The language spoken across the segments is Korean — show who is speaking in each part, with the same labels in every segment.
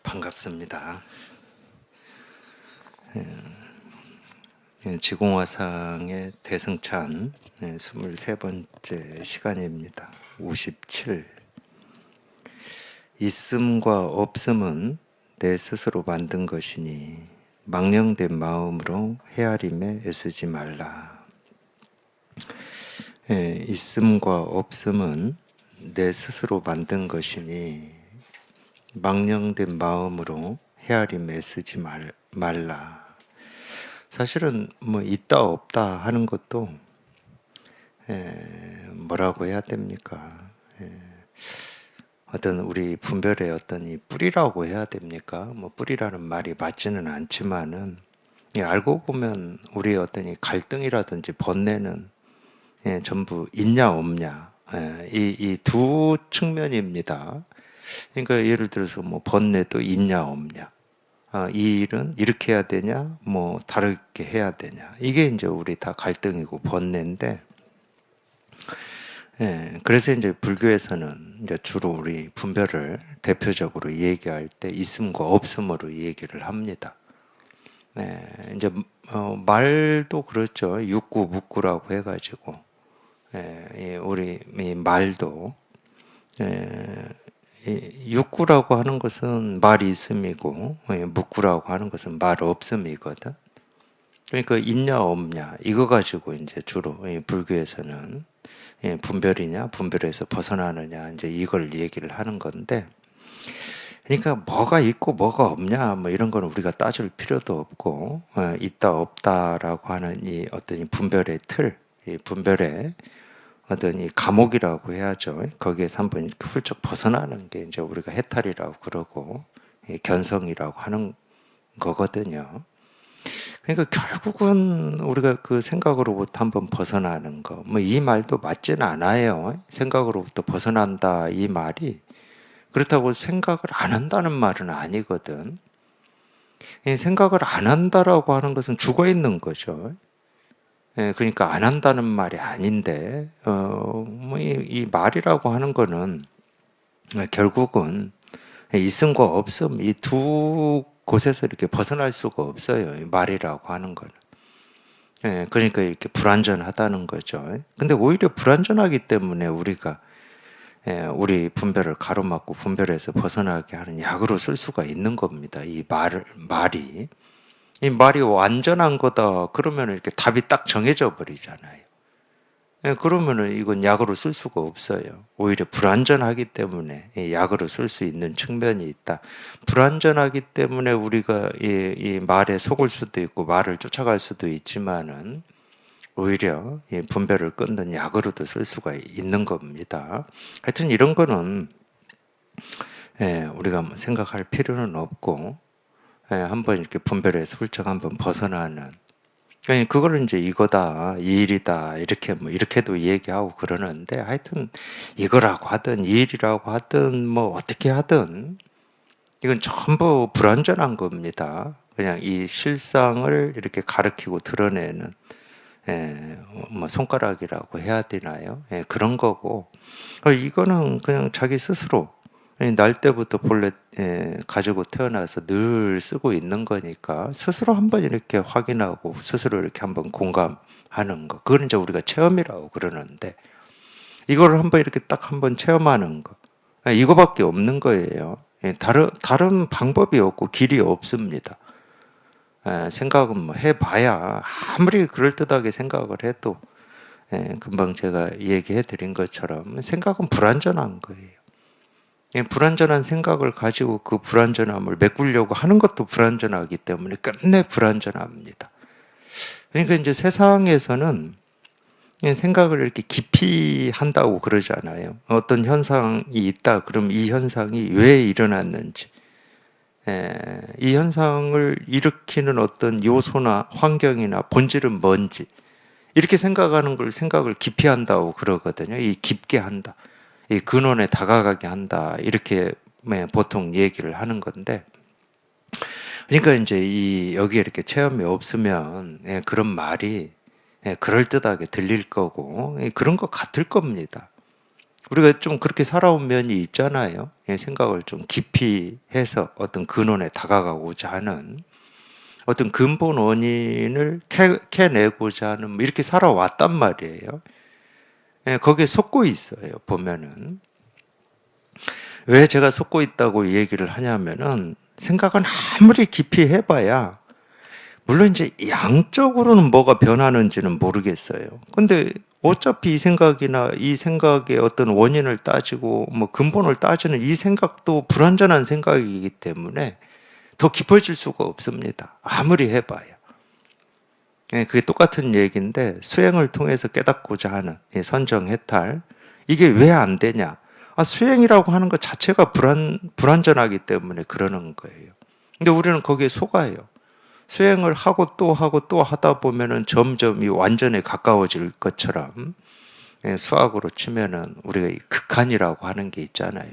Speaker 1: 반갑습니다. 지공화상의 대승찬 23번째 시간입니다. 57. 있음과 없음은 내 스스로 만든 것이니 망령된 마음으로 헤아림에 애쓰지 말라. 있음과 없음은 내 스스로 만든 것이니 망령된 마음으로 헤아림에 애쓰지 말라. 사실은 뭐 있다 없다 하는 것도 뭐라고 해야 됩니까? 어떤 우리 분별의 어떤 이 뿌리라고 해야 됩니까? 뭐 뿌리라는 말이 맞지는 않지만은 알고 보면 우리의 어떤 이 갈등이라든지 번뇌는 전부 있냐 없냐 이 두 측면입니다. 그러니까 예를 들어서 뭐 번뇌도 있냐 없냐, 이 일은 이렇게 해야 되냐, 뭐 다르게 해야 되냐, 이게 이제 우리 다 갈등이고 번뇌인데, 그래서 이제 불교에서는 이제 주로 우리 분별을 대표적으로 얘기할 때 있음과 없음으로 얘기를 합니다. 이제 말도 그렇죠. 육구, 묵구라고 해가지고, 우리 이 말도 육구라고 하는 것은 말이 있음이고 묵구라고 하는 것은 말 없음이거든. 그러니까 있냐 없냐 이거 가지고 이제 주로 불교에서는 분별이냐 분별에서 벗어나느냐 이제 이걸 얘기를 하는 건데, 그러니까 뭐가 있고 뭐가 없냐 뭐 이런 거는 우리가 따질 필요도 없고, 있다 없다라고 하는 이 어떤 이 분별의 틀, 이 분별의 어떤 이 감옥이라고 해야죠. 거기에서 한번 이렇게 훌쩍 벗어나는 게 이제 우리가 해탈이라고 그러고 견성이라고 하는 거거든요. 그러니까 결국은 우리가 그 생각으로부터 한번 벗어나는 거, 뭐 이 말도 맞지는 않아요. 생각으로부터 벗어난다 이 말이 그렇다고 생각을 안 한다는 말은 아니거든. 생각을 안 한다라고 하는 것은 죽어 있는 거죠. 그러니까 안 한다는 말이 아닌데, 뭐 이 말이라고 하는 거는 결국은 있음과 없음 이 두 곳에서 이렇게 벗어날 수가 없어요. 이 말이라고 하는 거는. 그러니까 이렇게 불완전하다는 거죠. 근데 오히려 불완전하기 때문에 우리가 우리 분별을 가로막고 분별에서 벗어나게 하는 약으로 쓸 수가 있는 겁니다. 이 말이. 이 말이 완전한 거다 그러면 이렇게 답이 딱 정해져 버리잖아요. 그러면은 이건 약으로 쓸 수가 없어요. 오히려 불완전하기 때문에 약으로 쓸 수 있는 측면이 있다. 불완전하기 때문에 우리가 이 말에 속을 수도 있고 말을 쫓아갈 수도 있지만은 오히려 이 분별을 끊는 약으로도 쓸 수가 있는 겁니다. 하여튼 이런 거는 우리가 뭐 생각할 필요는 없고, 한번 이렇게 분별에서 훌쩍 한번 벗어나는, 그러니까 그거를 이제 이거다, 이 일이다, 이렇게 뭐 이렇게도 얘기하고 그러는데, 하여튼 이거라고 하든 이 일이라고 하든 뭐 어떻게 하든 이건 전부 불완전한 겁니다. 그냥 이 실상을 이렇게 가리키고 드러내는 뭐 손가락이라고 해야 되나요? 그런 거고, 이거는 그냥 자기 스스로 날 때부터 본래 가지고 태어나서 늘 쓰고 있는 거니까 스스로 한번 이렇게 확인하고 스스로 이렇게 한번 공감하는 거, 그걸 이제 우리가 체험이라고 그러는데, 이거를 한번 이렇게 딱 한번 체험하는 거, 이거밖에 없는 거예요. 다른 방법이 없고 길이 없습니다. 생각은 뭐 해봐야 아무리 그럴듯하게 생각을 해도 금방 제가 얘기해 드린 것처럼 생각은 불완전한 거예요. 불완전한 생각을 가지고 그 불완전함을 메꾸려고 하는 것도 불완전하기 때문에 끝내 불완전합니다. 그러니까 이제 세상에서는 생각을 이렇게 깊이 한다고 그러잖아요. 어떤 현상이 있다 그럼 이 현상이 왜 일어났는지, 이 현상을 일으키는 어떤 요소나 환경이나 본질은 뭔지, 이렇게 생각하는 걸 생각을 깊이 한다고 그러거든요. 이 깊게 한다, 이 근원에 다가가게 한다, 이렇게 보통 얘기를 하는 건데, 그러니까 이제 이 여기에 이렇게 체험이 없으면 그런 말이 그럴듯하게 들릴 거고 그런 것 같을 겁니다. 우리가 좀 그렇게 살아온 면이 있잖아요. 생각을 좀 깊이 해서 어떤 근원에 다가가고자 하는 어떤 근본 원인을 캐내고자 하는 뭐 이렇게 살아왔단 말이에요. 거기에 속고 있어요. 보면은 왜 제가 속고 있다고 이 얘기를 하냐면은 생각은 아무리 깊이 해봐야 물론 이제 양적으로는 뭐가 변하는지는 모르겠어요. 근데 어차피 이 생각이나 이 생각의 어떤 원인을 따지고 뭐 근본을 따지는 이 생각도 불완전한 생각이기 때문에 더 깊어질 수가 없습니다. 아무리 해봐야. 그게 똑같은 얘기인데 수행을 통해서 깨닫고자 하는 선정해탈 이게 왜 안 되냐? 수행이라고 하는 것 자체가 불완전하기 때문에 그러는 거예요. 근데 우리는 거기에 속아요. 수행을 하고 또 하고 또 하다 보면은 점점 이 완전에 가까워질 것처럼 수학으로 치면은 우리가 이 극한이라고 하는 게 있잖아요.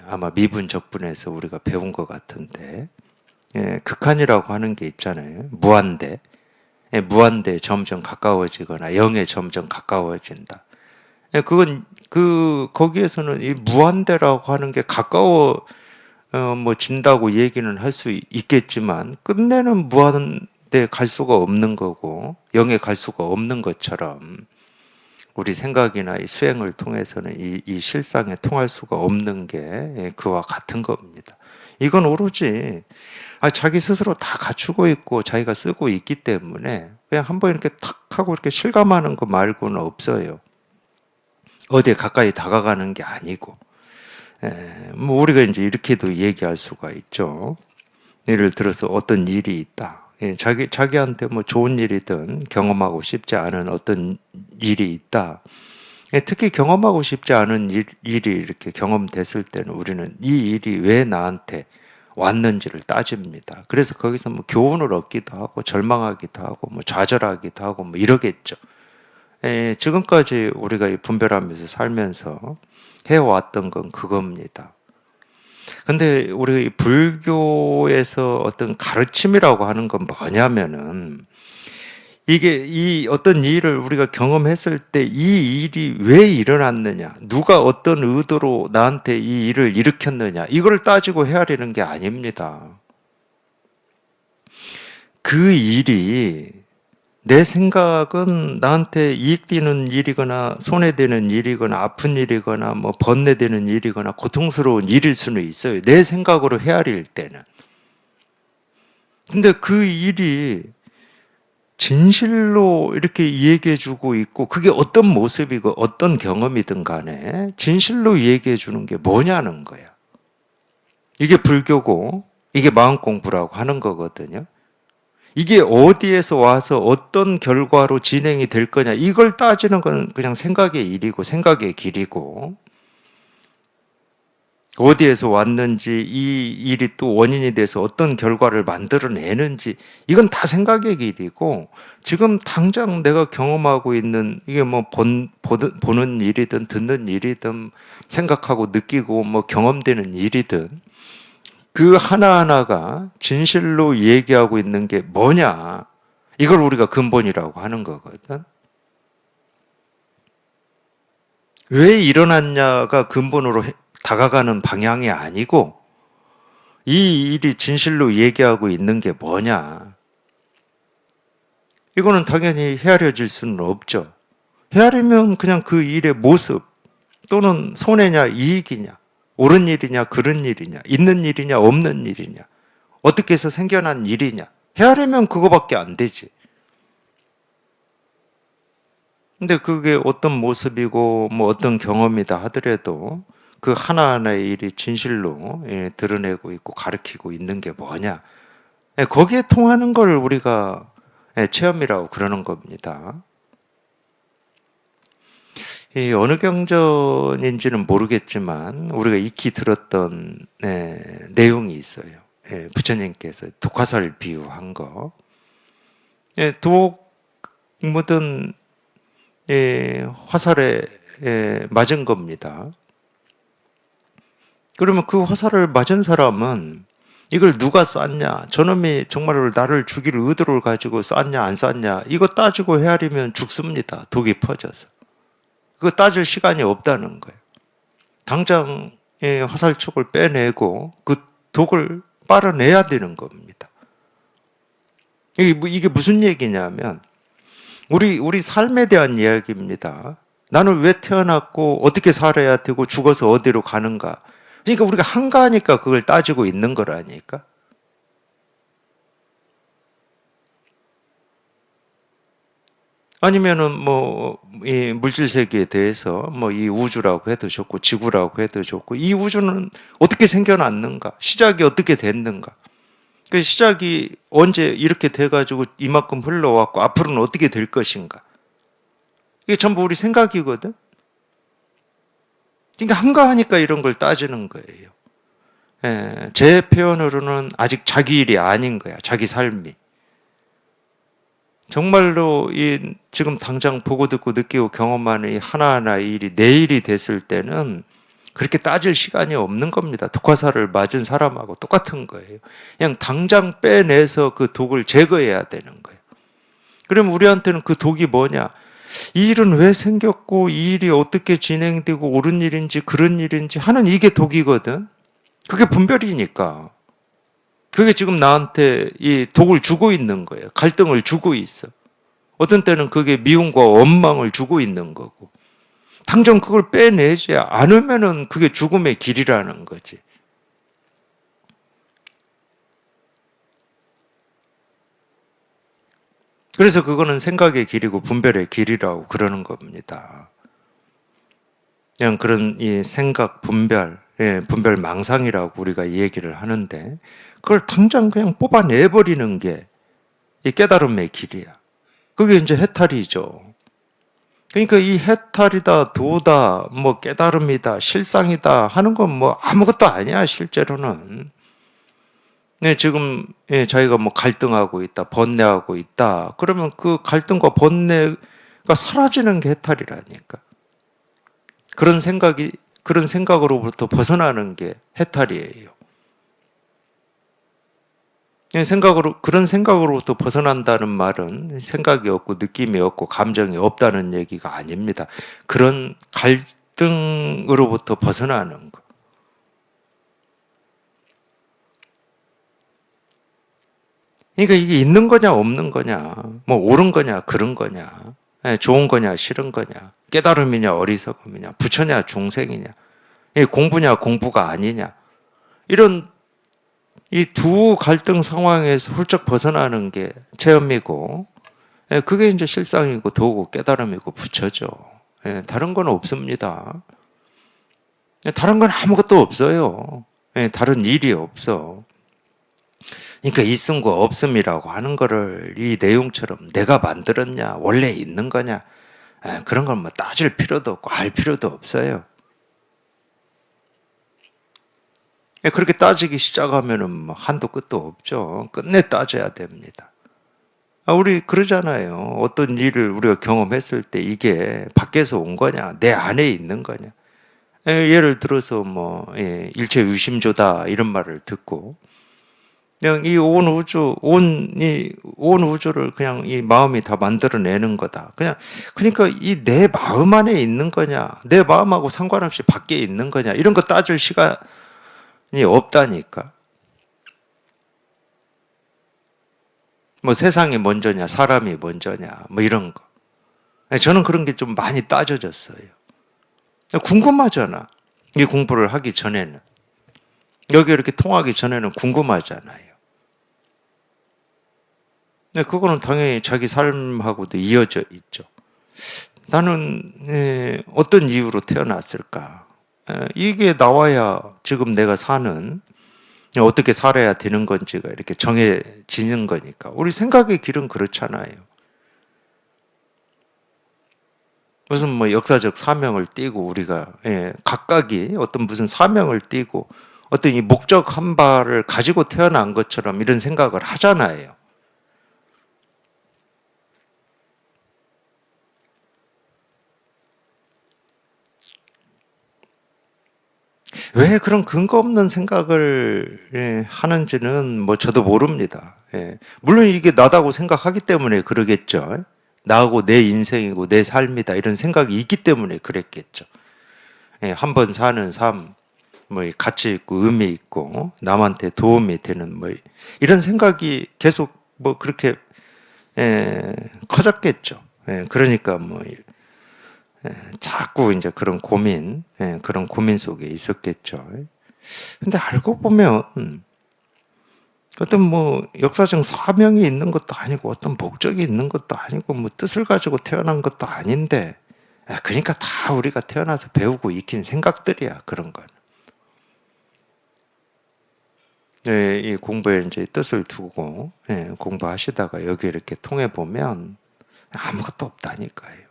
Speaker 1: 아마 미분적분에서 우리가 배운 것 같은데 극한이라고 하는 게 있잖아요. 무한대. 무한대에 점점 가까워지거나 영에 점점 가까워진다. 그건 거기에서는 이 무한대라고 하는 게 가까워 뭐 진다고 얘기는 할 수 있겠지만 끝내는 무한대 갈 수가 없는 거고 영에 갈 수가 없는 것처럼 우리 생각이나 이 수행을 통해서는 이 실상에 통할 수가 없는 게 그와 같은 겁니다. 이건 오로지 자기 스스로 다 갖추고 있고 자기가 쓰고 있기 때문에 그냥 한번 이렇게 탁 하고 이렇게 실감하는 거 말고는 없어요. 어디에 가까이 다가가는 게 아니고. 뭐 우리가 이제 이렇게도 얘기할 수가 있죠. 예를 들어서 어떤 일이 있다. 자기한테 뭐 좋은 일이든 경험하고 싶지 않은 어떤 일이 있다. 특히 경험하고 싶지 않은 일이 이렇게 경험됐을 때는 우리는 이 일이 왜 나한테 왔는지를 따집니다. 그래서 거기서 뭐 교훈을 얻기도 하고 절망하기도 하고 뭐 좌절하기도 하고 뭐 이러겠죠. 지금까지 우리가 분별하면서 살면서 해왔던 건 그겁니다. 근데 우리 불교에서 어떤 가르침이라고 하는 건 뭐냐면은 이게 이 어떤 일을 우리가 경험했을 때 이 일이 왜 일어났느냐, 누가 어떤 의도로 나한테 이 일을 일으켰느냐, 이걸 따지고 헤아리는 게 아닙니다. 그 일이 내 생각은 나한테 이익되는 일이거나 손해되는 일이거나 아픈 일이거나 뭐 번뇌되는 일이거나 고통스러운 일일 수는 있어요. 내 생각으로 헤아릴 때는. 근데 그 일이 진실로 이렇게 얘기해 주고 있고 그게 어떤 모습이고 어떤 경험이든 간에 진실로 얘기해 주는 게 뭐냐는 거야. 이게 불교고 이게 마음 공부라고 하는 거거든요. 이게 어디에서 와서 어떤 결과로 진행이 될 거냐 이걸 따지는 건 그냥 생각의 일이고 생각의 길이고 어디에서 왔는지 이 일이 또 원인이 돼서 어떤 결과를 만들어내는지 이건 다 생각의 길이고 지금 당장 내가 경험하고 있는 이게 뭐 보는 일이든 듣는 일이든 생각하고 느끼고 뭐 경험되는 일이든 그 하나하나가 진실로 얘기하고 있는 게 뭐냐 이걸 우리가 근본이라고 하는 거거든. 왜 일어났냐가 근본으로 다가가는 방향이 아니고 이 일이 진실로 얘기하고 있는 게 뭐냐. 이거는 당연히 헤아려질 수는 없죠. 헤아리면 그냥 그 일의 모습 또는 손해냐 이익이냐 옳은 일이냐 그른 일이냐 있는 일이냐 없는 일이냐 어떻게 해서 생겨난 일이냐 헤아리면 그거밖에 안 되지. 근데 그게 어떤 모습이고 뭐 어떤 경험이다 하더라도 그 하나하나의 일이 진실로 드러내고 있고 가르치고 있는 게 뭐냐. 거기에 통하는 걸 우리가 체험이라고 그러는 겁니다. 어느 경전인지는 모르겠지만 우리가 익히 들었던 내용이 있어요. 부처님께서 독화살 비유한 거. 독 묻은 화살에 맞은 겁니다. 그러면 그 화살을 맞은 사람은 이걸 누가 쐈냐, 저놈이 정말로 나를 죽일 의도를 가지고 쐈냐 안 쐈냐 이거 따지고 헤아리면 죽습니다. 독이 퍼져서. 그거 따질 시간이 없다는 거예요. 당장 화살촉을 빼내고 그 독을 빨아내야 되는 겁니다. 이게 무슨 얘기냐면 우리 삶에 대한 이야기입니다. 나는 왜 태어났고 어떻게 살아야 되고 죽어서 어디로 가는가. 그러니까 우리가 한가하니까 그걸 따지고 있는 거라니까. 아니면은 이 물질 세계에 대해서 이 우주라고 해도 좋고 지구라고 해도 좋고 이 우주는 어떻게 생겨났는가? 시작이 어떻게 됐는가? 그 시작이 언제 이렇게 돼가지고 이만큼 흘러왔고 앞으로는 어떻게 될 것인가? 이게 전부 우리 생각이거든. 그러니까 한가하니까 이런 걸 따지는 거예요. 제 표현으로는 아직 자기 일이 아닌 거야. 자기 삶이. 정말로 지금 당장 보고 듣고 느끼고 경험하는 이 하나하나의 일이 내 일이 됐을 때는 그렇게 따질 시간이 없는 겁니다. 독화살을 맞은 사람하고 똑같은 거예요. 그냥 당장 빼내서 그 독을 제거해야 되는 거예요. 그럼 우리한테는 그 독이 뭐냐? 이 일은 왜 생겼고 이 일이 어떻게 진행되고 옳은 일인지 그런 일인지 하는 이게 독이거든. 그게 분별이니까. 그게 지금 나한테 이 독을 주고 있는 거예요. 갈등을 주고 있어. 어떤 때는 그게 미움과 원망을 주고 있는 거고. 당장 그걸 빼내지 않으면은 그게 죽음의 길이라는 거지. 그래서 그거는 생각의 길이고 분별의 길이라고 그러는 겁니다. 그냥 그런 이 생각 분별, 분별 망상이라고 우리가 이 얘기를 하는데 그걸 당장 그냥 뽑아내버리는 게 이 깨달음의 길이야. 그게 이제 해탈이죠. 그러니까 이 해탈이다, 도다, 깨달음이다, 실상이다 하는 건 아무것도 아니야, 실제로는. 네, 지금 자기가 갈등하고 있다, 번뇌하고 있다. 그러면 그 갈등과 번뇌가 사라지는 게 해탈이라니까. 그런 생각으로부터 벗어나는 게 해탈이에요. 그런 생각으로부터 벗어난다는 말은 생각이 없고 느낌이 없고 감정이 없다는 얘기가 아닙니다. 그런 갈등으로부터 벗어나는 거. 그러니까 이게 있는 거냐 없는 거냐, 옳은 거냐 그른 거냐, 좋은 거냐 싫은 거냐, 깨달음이냐 어리석음이냐, 부처냐 중생이냐, 공부냐 공부가 아니냐, 이런 이 두 갈등 상황에서 훌쩍 벗어나는 게 체험이고, 그게 이제 실상이고 도고 깨달음이고 부처죠. 다른 건 없습니다. 다른 건 아무것도 없어요. 다른 일이 없어. 그러니까 있음과 없음이라고 하는 거를 이 내용처럼 내가 만들었냐, 원래 있는 거냐, 그런 건 따질 필요도 없고 알 필요도 없어요. 그렇게 따지기 시작하면은 한도 끝도 없죠. 끝내 따져야 됩니다. 우리 그러잖아요. 어떤 일을 우리가 경험했을 때 이게 밖에서 온 거냐, 내 안에 있는 거냐. 예를 들어서 일체 유심조다 이런 말을 듣고 그냥 이 온 우주를 그냥 이 마음이 다 만들어내는 거다. 그러니까 이 내 마음 안에 있는 거냐, 내 마음하고 상관없이 밖에 있는 거냐, 이런 거 따질 시간이 없다니까. 세상이 먼저냐, 사람이 먼저냐, 이런 거. 저는 그런 게 좀 많이 따져졌어요. 궁금하잖아. 이 공부를 하기 전에는. 여기 이렇게 통하기 전에는 궁금하잖아요. 그거는 당연히 자기 삶하고도 이어져 있죠. 나는 어떤 이유로 태어났을까? 이게 나와야 지금 내가 사는 어떻게 살아야 되는 건지가 이렇게 정해지는 거니까. 우리 생각의 길은 그렇잖아요. 무슨 역사적 사명을 띠고 우리가 각각이 어떤 무슨 사명을 띠고 어떤 이 목적 한 발을 가지고 태어난 것처럼 이런 생각을 하잖아요. 왜 그런 근거 없는 생각을 하는지는 저도 모릅니다. 물론 이게 나다고 생각하기 때문에 그러겠죠. 나하고 내 인생이고 내 삶이다 이런 생각이 있기 때문에 그랬겠죠. 예, 한 번 사는 삶, 뭐 가치 있고 의미 있고 남한테 도움이 되는 뭐 이런 생각이 계속 뭐 그렇게 커졌겠죠. 그러니까 뭐 자꾸 이제 그런 고민 속에 있었겠죠. 근데 알고 보면 어떤 뭐 역사적 사명이 있는 것도 아니고 어떤 목적이 있는 것도 아니고 뭐 뜻을 가지고 태어난 것도 아닌데 그러니까 다 우리가 태어나서 배우고 익힌 생각들이야 그런 건. 이 공부에 이제 뜻을 두고 공부하시다가 여기 이렇게 통해 보면 아무것도 없다니까요.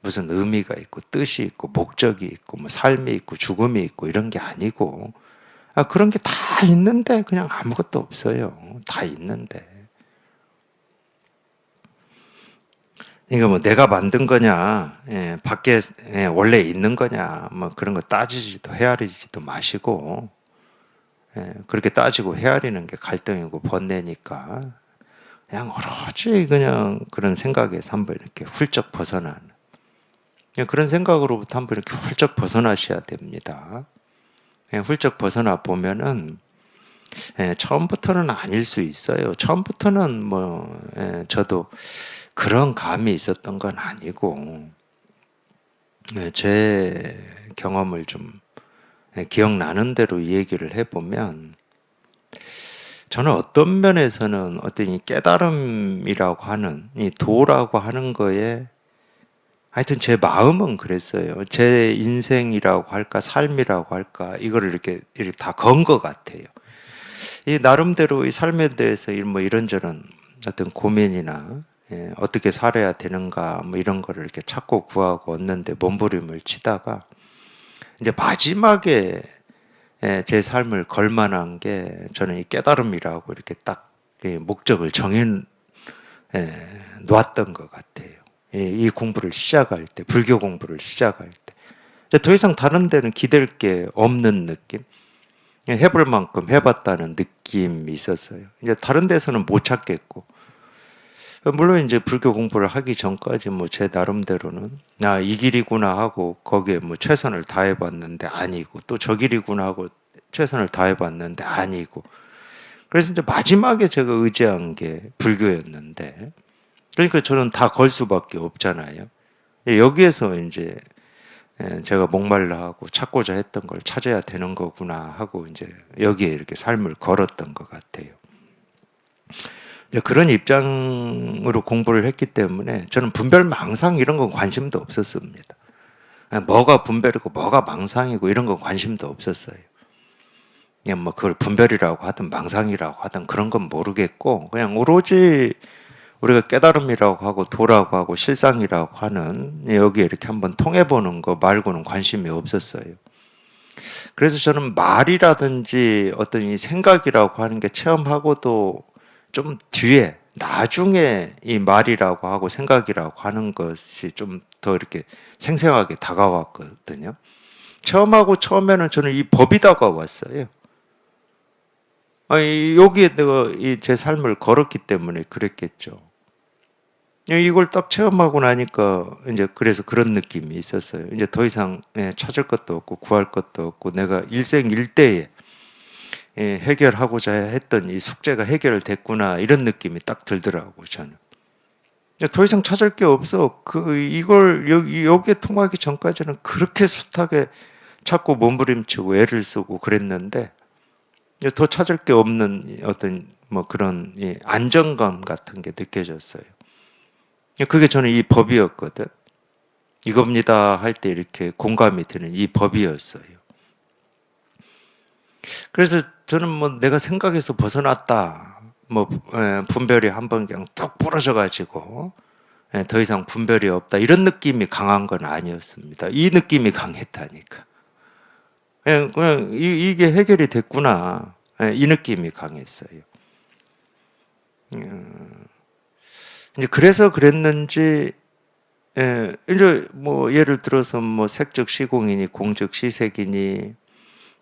Speaker 1: 무슨 의미가 있고 뜻이 있고 목적이 있고 뭐 삶이 있고 죽음이 있고 이런 게 아니고 그런 게 다 있는데 그냥 아무것도 없어요. 다 있는데. 이거 뭐 내가 만든 거냐, 밖에 원래 있는 거냐, 뭐 그런 거 따지지도 헤아리지도 마시고, 그렇게 따지고 헤아리는 게 갈등이고 번뇌니까 그냥 오로지 그냥 그런 생각에서 한번 이렇게 훌쩍 벗어나는 그런 생각으로부터 한번 이렇게 훌쩍 벗어나셔야 됩니다. 훌쩍 벗어나 보면은 처음부터는 아닐 수 있어요. 처음부터는 뭐 저도 그런 감이 있었던 건 아니고 제 경험을 좀 기억나는 대로 이 얘기를 해보면 저는 어떤 면에서는 어떤 이 깨달음이라고 하는 이 도라고 하는 거에 하여튼 제 마음은 그랬어요. 제 인생이라고 할까 삶이라고 할까 이거를 이렇게 다 건 것 같아요. 이 나름대로 이 삶에 대해서 뭐 이런저런 어떤 고민이나 어떻게 살아야 되는가 뭐 이런 거를 이렇게 찾고 구하고 얻는데 몸부림을 치다가 이제 마지막에 제 삶을 걸 만한 게 저는 이 깨달음이라고 이렇게 딱 목적을 정해 놓았던 것 같아요. 이 공부를 시작할 때, 불교 공부를 시작할 때. 더 이상 다른 데는 기댈 게 없는 느낌? 해볼 만큼 해봤다는 느낌이 있었어요. 이제 다른 데서는 못 찾겠고. 물론 이제 불교 공부를 하기 전까지 뭐 제 나름대로는 이 길이구나 하고 거기에 뭐 최선을 다해봤는데 아니고 또 저 길이구나 하고 최선을 다해봤는데 아니고 그래서 이제 마지막에 제가 의지한 게 불교였는데 그러니까 저는 다 걸 수밖에 없잖아요. 여기에서 이제 제가 목말라 하고 찾고자 했던 걸 찾아야 되는 거구나 하고 이제 여기에 이렇게 삶을 걸었던 것 같아요. 그런 입장으로 공부를 했기 때문에 저는 분별 망상 이런 건 관심도 없었습니다. 뭐가 분별이고 뭐가 망상이고 이런 건 관심도 없었어요. 그냥 뭐 그걸 분별이라고 하든 망상이라고 하든 그런 건 모르겠고 그냥 오로지 우리가 깨달음이라고 하고 도라고 하고 실상이라고 하는 여기에 이렇게 한번 통해보는 거 말고는 관심이 없었어요. 그래서 저는 말이라든지 어떤 이 생각이라고 하는 게 체험하고도 좀 뒤에 나중에 이 말이라고 하고 생각이라고 하는 것이 좀 더 이렇게 생생하게 다가왔거든요. 처음에는 저는 이 법이 다가왔어요. 여기에 내가 제 삶을 걸었기 때문에 그랬겠죠. 이걸 딱 체험하고 나니까 이제 그래서 그런 느낌이 있었어요. 이제 더 이상 찾을 것도 없고 구할 것도 없고 내가 일생일대에 해결하고자 했던 이 숙제가 해결됐구나 이런 느낌이 딱 들더라고 저는. 더 이상 찾을 게 없어. 이걸 여기에 통하기 전까지는 그렇게 숱하게 찾고 몸부림치고 애를 쓰고 그랬는데 더 찾을 게 없는 어떤 뭐 그런 안정감 같은 게 느껴졌어요. 그게 저는 이 법이었거든. 이겁니다 할 때 이렇게 공감이 되는 이 법이었어요. 그래서 저는 뭐 내가 생각에서 벗어났다. 뭐 분별이 한번 그냥 뚝 부러져 가지고 더 이상 분별이 없다. 이런 느낌이 강한 건 아니었습니다. 이 느낌이 강했다니까. 그냥 이게 해결이 됐구나. 이 느낌이 강했어요. 이제 그래서 그랬는지 이제 뭐 예를 들어서 뭐 색적 시공이니 공적 시색이니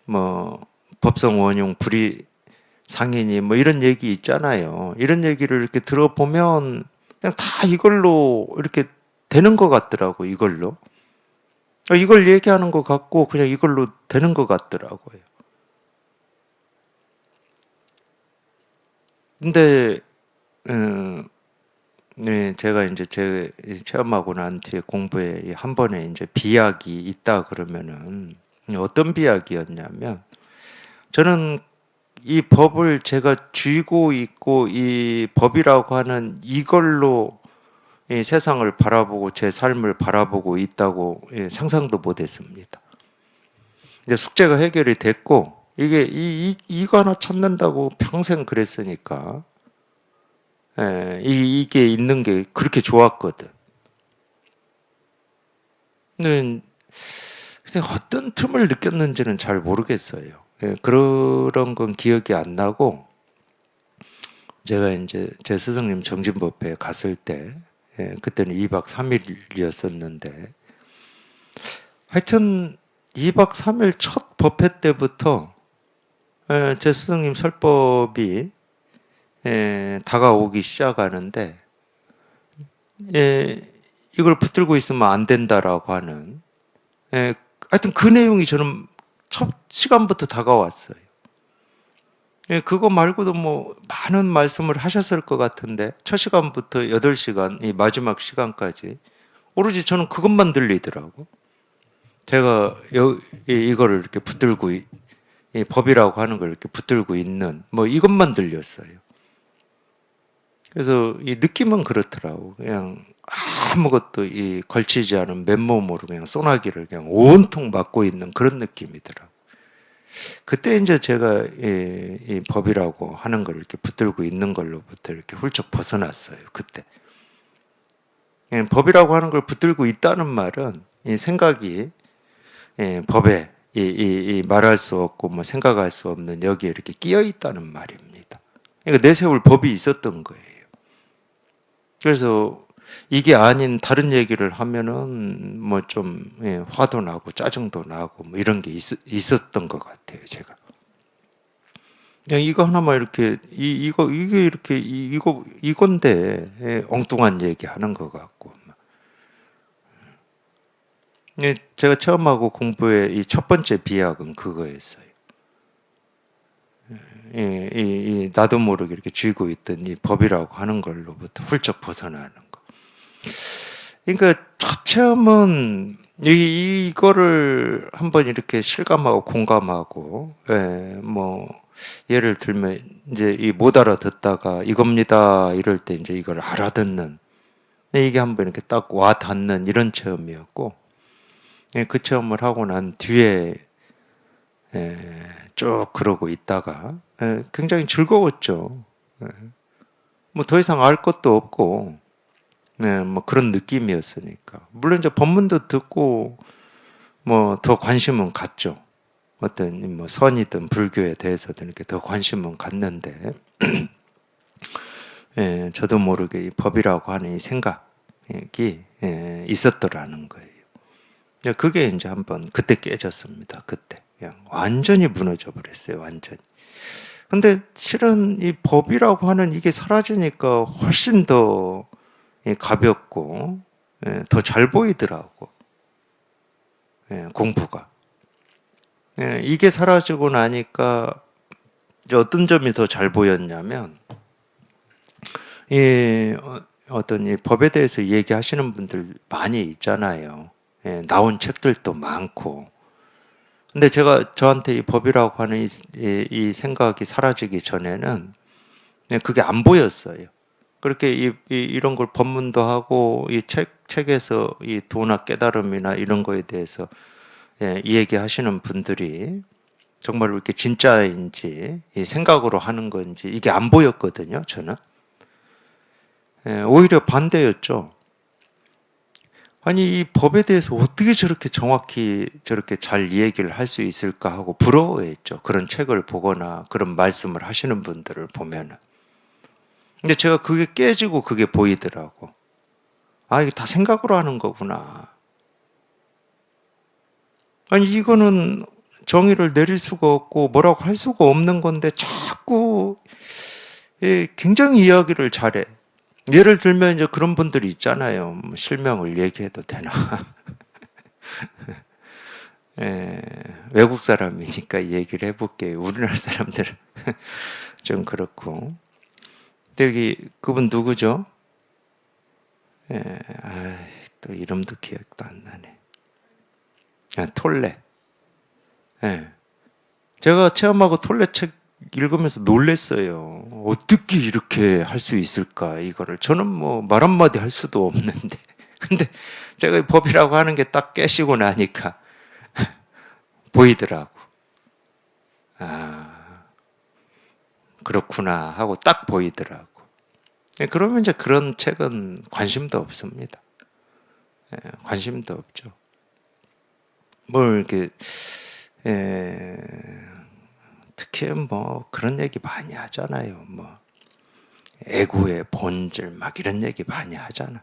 Speaker 1: 뭐 법성 원용 불이 상이니 뭐 이런 얘기 있잖아요. 이런 얘기를 이렇게 들어보면 그냥 다 이걸로 이렇게 되는 것 같더라고, 이걸로. 이걸 얘기하는 것 같고 그냥 이걸로 되는 것 같더라고요. 근데 네, 제가 이제 제 체험하고 난 뒤에 공부에 한 번에 이제 비약이 있다 그러면은 어떤 비약이었냐면, 저는 이 법을 제가 쥐고 있고 이 법이라고 하는 이걸로 이 세상을 바라보고 제 삶을 바라보고 있다고 상상도 못했습니다. 이제 숙제가 해결이 됐고 이게 이거 하나 찾는다고 평생 그랬으니까 이게 있는 게 그렇게 좋았거든. 근데 어떤 틈을 느꼈는지는 잘 모르겠어요. 그런 건 기억이 안 나고, 제가 이제 제 스승님 정진법회에 갔을 때, 그때는 2박 3일이었었는데, 하여튼 2박 3일 첫 법회 때부터 제 스승님 설법이 다가오기 시작하는데, 예, 이걸 붙들고 있으면 안 된다라고 하는, 하여튼 그 내용이 저는 첫 시간부터 다가왔어요. 그거 말고도 뭐 많은 말씀을 하셨을 것 같은데 첫 시간부터 8시간, 이 마지막 시간까지 오로지 저는 그것만 들리더라고. 제가 이거를 이렇게 붙들고 이 법이라고 하는 걸 이렇게 붙들고 있는 뭐 이것만 들렸어요. 그래서 이 느낌은 그렇더라고. 그냥 아무것도 이 걸치지 않은 맨몸으로 그냥 소나기를 그냥 온통 맞고 있는 그런 느낌이더라고. 그때 이제 제가 이 법이라고 하는 걸 이렇게 붙들고 있는 걸로부터 이렇게 훌쩍 벗어났어요. 그때. 법이라고 하는 걸 붙들고 있다는 말은 이 생각이 법에 이 말할 수 없고 뭐 생각할 수 없는 여기에 이렇게 끼어 있다는 말입니다. 그러니까 내세울 법이 있었던 거예요. 그래서 이게 아닌 다른 얘기를 하면은 뭐 좀 화도 나고 짜증도 나고 뭐 이런 게 있었던 것 같아요, 제가. 그냥 이거 하나만 이렇게 이게 이렇게 이건데 엉뚱한 얘기 하는 것 같고. 제가 처음 하고 공부의 이 첫 번째 비약은 그거였어요. 나도 모르게 이렇게 쥐고 있던 이 법이라고 하는 걸로부터 훌쩍 벗어나는 거. 그러니까 첫 체험은 이거를 한번 이렇게 실감하고 공감하고, 뭐 예를 들면 이제 이 못 알아듣다가 이겁니다 이럴 때 이제 이걸 알아듣는, 이게 한번 이렇게 딱 와 닿는 이런 체험이었고, 그 체험을 하고 난 뒤에 쭉 그러고 있다가 굉장히 즐거웠죠. 뭐 더 이상 알 것도 없고, 뭐 그런 느낌이었으니까. 물론 이제 법문도 듣고 뭐 더 관심은 갔죠. 어떤 뭐 선이든 불교에 대해서든 이렇게 더 관심은 갔는데, 저도 모르게 이 법이라고 하는 이 생각이 있었더라는 거예요. 그게 이제 한번 그때 깨졌습니다. 그때 그냥 완전히 무너져 버렸어요. 완전히. 근데 실은 이 법이라고 하는 이게 사라지니까 훨씬 더 가볍고 더 잘 보이더라고. 공부가. 이게 사라지고 나니까 어떤 점이 더 잘 보였냐면, 어떤 이 법에 대해서 얘기하시는 분들 많이 있잖아요. 나온 책들도 많고. 근데 제가 저한테 이 법이라고 하는 이 생각이 사라지기 전에는 그게 안 보였어요. 그렇게 이런 걸 법문도 하고 이 책에서 이 도나 깨달음이나 이런 거에 대해서 이 얘기하시는 분들이 정말 이렇게 진짜인지 이 생각으로 하는 건지 이게 안 보였거든요. 저는 오히려 반대였죠. 아니 이 법에 대해서 어떻게 저렇게 정확히 저렇게 잘 얘기를 할 수 있을까 하고 부러워했죠. 그런 책을 보거나 그런 말씀을 하시는 분들을 보면은. 근데 제가 그게 깨지고 그게 보이더라고. 아, 이게 다 생각으로 하는 거구나. 아니, 이거는 정의를 내릴 수가 없고 뭐라고 할 수가 없는 건데 자꾸 굉장히 이야기를 잘해. 예를 들면 이제 그런 분들이 있잖아요. 뭐 실명을 얘기해도 되나? 예, 외국 사람이니까 얘기를 해볼게요. 우리나라 사람들은 좀 그렇고. 여기 그분 누구죠? 예, 또 이름도 기억도 안 나네. 톨레. 예. 제가 체험하고 톨레 책 읽으면서 놀랬어요. 어떻게 이렇게 할 수 있을까, 이거를. 저는 뭐 말 한마디 할 수도 없는데. 근데 제가 법이라고 하는 게 딱 깨시고 나니까 보이더라고. 아, 그렇구나 하고 딱 보이더라고. 그러면 이제 그런 책은 관심도 없습니다. 관심도 없죠. 뭘 이렇게, 에, 특히 뭐 그런 얘기 많이 하잖아요. 뭐 애구의 본질 막 이런 얘기 많이 하잖아.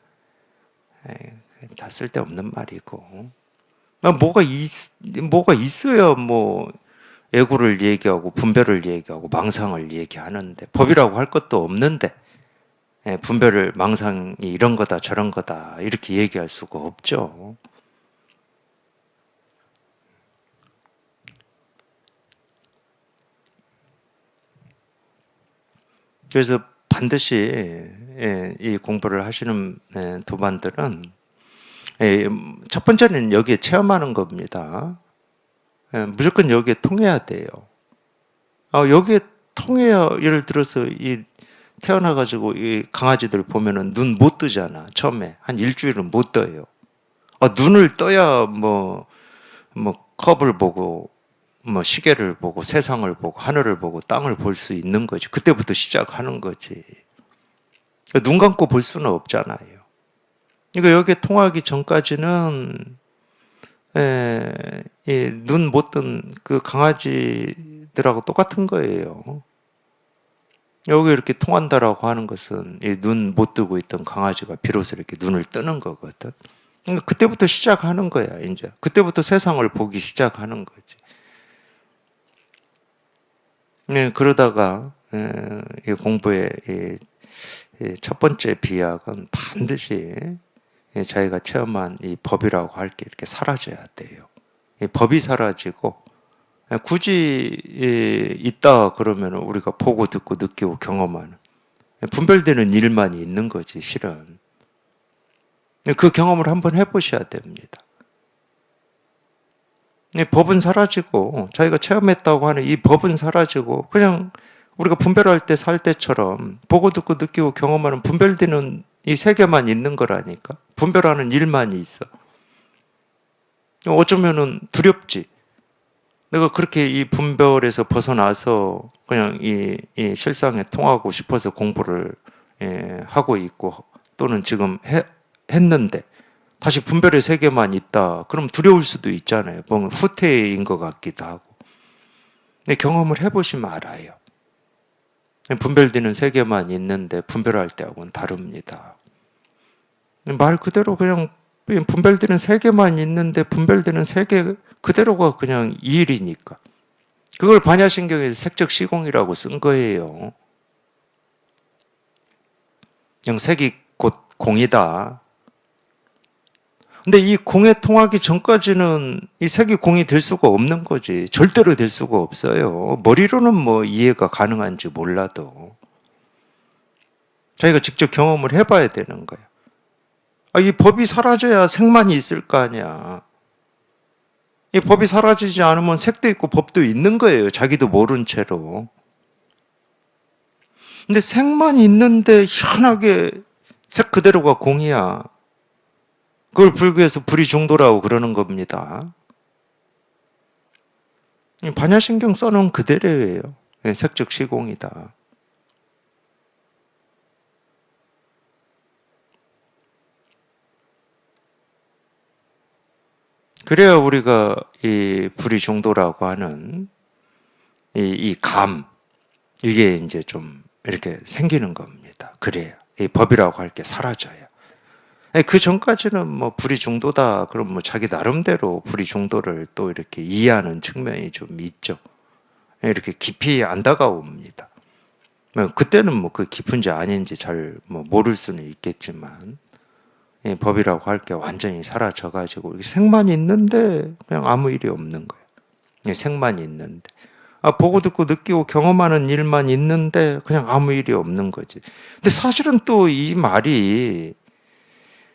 Speaker 1: 다 쓸데없는 말이고. 뭐가 있어야 뭐 애구를 얘기하고 분별을 얘기하고 망상을 얘기하는데, 법이라고 할 것도 없는데 분별을, 망상이 이런 거다 저런 거다 이렇게 얘기할 수가 없죠. 그래서 반드시 이 공부를 하시는 도반들은 첫 번째는 여기에 체험하는 겁니다. 무조건 여기에 통해야 돼요. 여기에 통해야, 예를 들어서 이 태어나가지고 이 강아지들 보면은 눈 못 뜨잖아. 처음에 한 일주일은 못 떠요. 눈을 떠야 뭐 컵을 보고 뭐 시계를 보고 세상을 보고 하늘을 보고 땅을 볼 수 있는 거지. 그때부터 시작하는 거지. 눈 감고 볼 수는 없잖아요. 그러니까 여기에 통하기 전까지는 눈 못 뜬 그 강아지들하고 똑같은 거예요. 여기 이렇게 통한다라고 하는 것은 눈 못 뜨고 있던 강아지가 비로소 이렇게 눈을 뜨는 거거든. 그러니까 그때부터 시작하는 거야, 이제. 그때부터 세상을 보기 시작하는 거지. 그러다가 이 공부의 첫 번째 비약은 반드시 자기가 체험한 이 법이라고 할 게 이렇게 사라져야 돼요. 이 법이 사라지고, 굳이 있다 그러면 우리가 보고 듣고 느끼고 경험하는 분별되는 일만 있는 거지, 실은. 그 경험을 한번 해보셔야 됩니다. 법은 사라지고, 자기가 체험했다고 하는 이 법은 사라지고, 그냥 우리가 분별할 때 살 때처럼 보고 듣고 느끼고 경험하는 분별되는 이 세계만 있는 거라니까. 분별하는 일만 있어. 어쩌면은 두렵지. 내가 그렇게 이 분별에서 벗어나서 그냥 이 실상에 통하고 싶어서 공부를 하고 있고, 또는 지금 했는데 다시 분별의 세계만 있다. 그럼 두려울 수도 있잖아요. 뭔가 후퇴인 것 같기도 하고. 근데 경험을 해보시면 알아요. 분별되는 세계만 있는데 분별할 때하고는 다릅니다. 말 그대로 그냥 분별되는 세계만 있는데 분별되는 세계 그대로가 그냥 이 일이니까. 그걸 반야신경에서 색적 시공이라고 쓴 거예요. 그냥 색이 곧 공이다. 근데 이 공에 통하기 전까지는 이 색이 공이 될 수가 없는 거지. 절대로 될 수가 없어요. 머리로는 뭐 이해가 가능한지 몰라도 자기가 직접 경험을 해봐야 되는 거야. 이 법이 사라져야 색만이 있을 거 아니야. 이 법이 사라지지 않으면 색도 있고 법도 있는 거예요. 자기도 모른 채로. 근데 색만 있는데 희한하게 색 그대로가 공이야. 그걸 불교에서 불이중도라고 그러는 겁니다. 반야신경 써놓은 그대로예요. 색적 시공이다. 그래야 우리가 이 불이중도라고 하는 이 감, 이게 이제 좀 이렇게 생기는 겁니다. 그래야 이 법이라고 할 게 사라져요. 그 전까지는 뭐 불이중도다 그럼 뭐 자기 나름대로 불이중도를 또 이렇게 이해하는 측면이 좀 있죠. 이렇게 깊이 안 다가옵니다. 그때는 뭐 그 깊은지 아닌지 잘 뭐 모를 수는 있겠지만, 법이라고 할 게 완전히 사라져가지고 생만 있는데 그냥 아무 일이 없는 거예요. 생만 있는데. 보고 듣고 느끼고 경험하는 일만 있는데 그냥 아무 일이 없는 거지. 근데 사실은 또 이 말이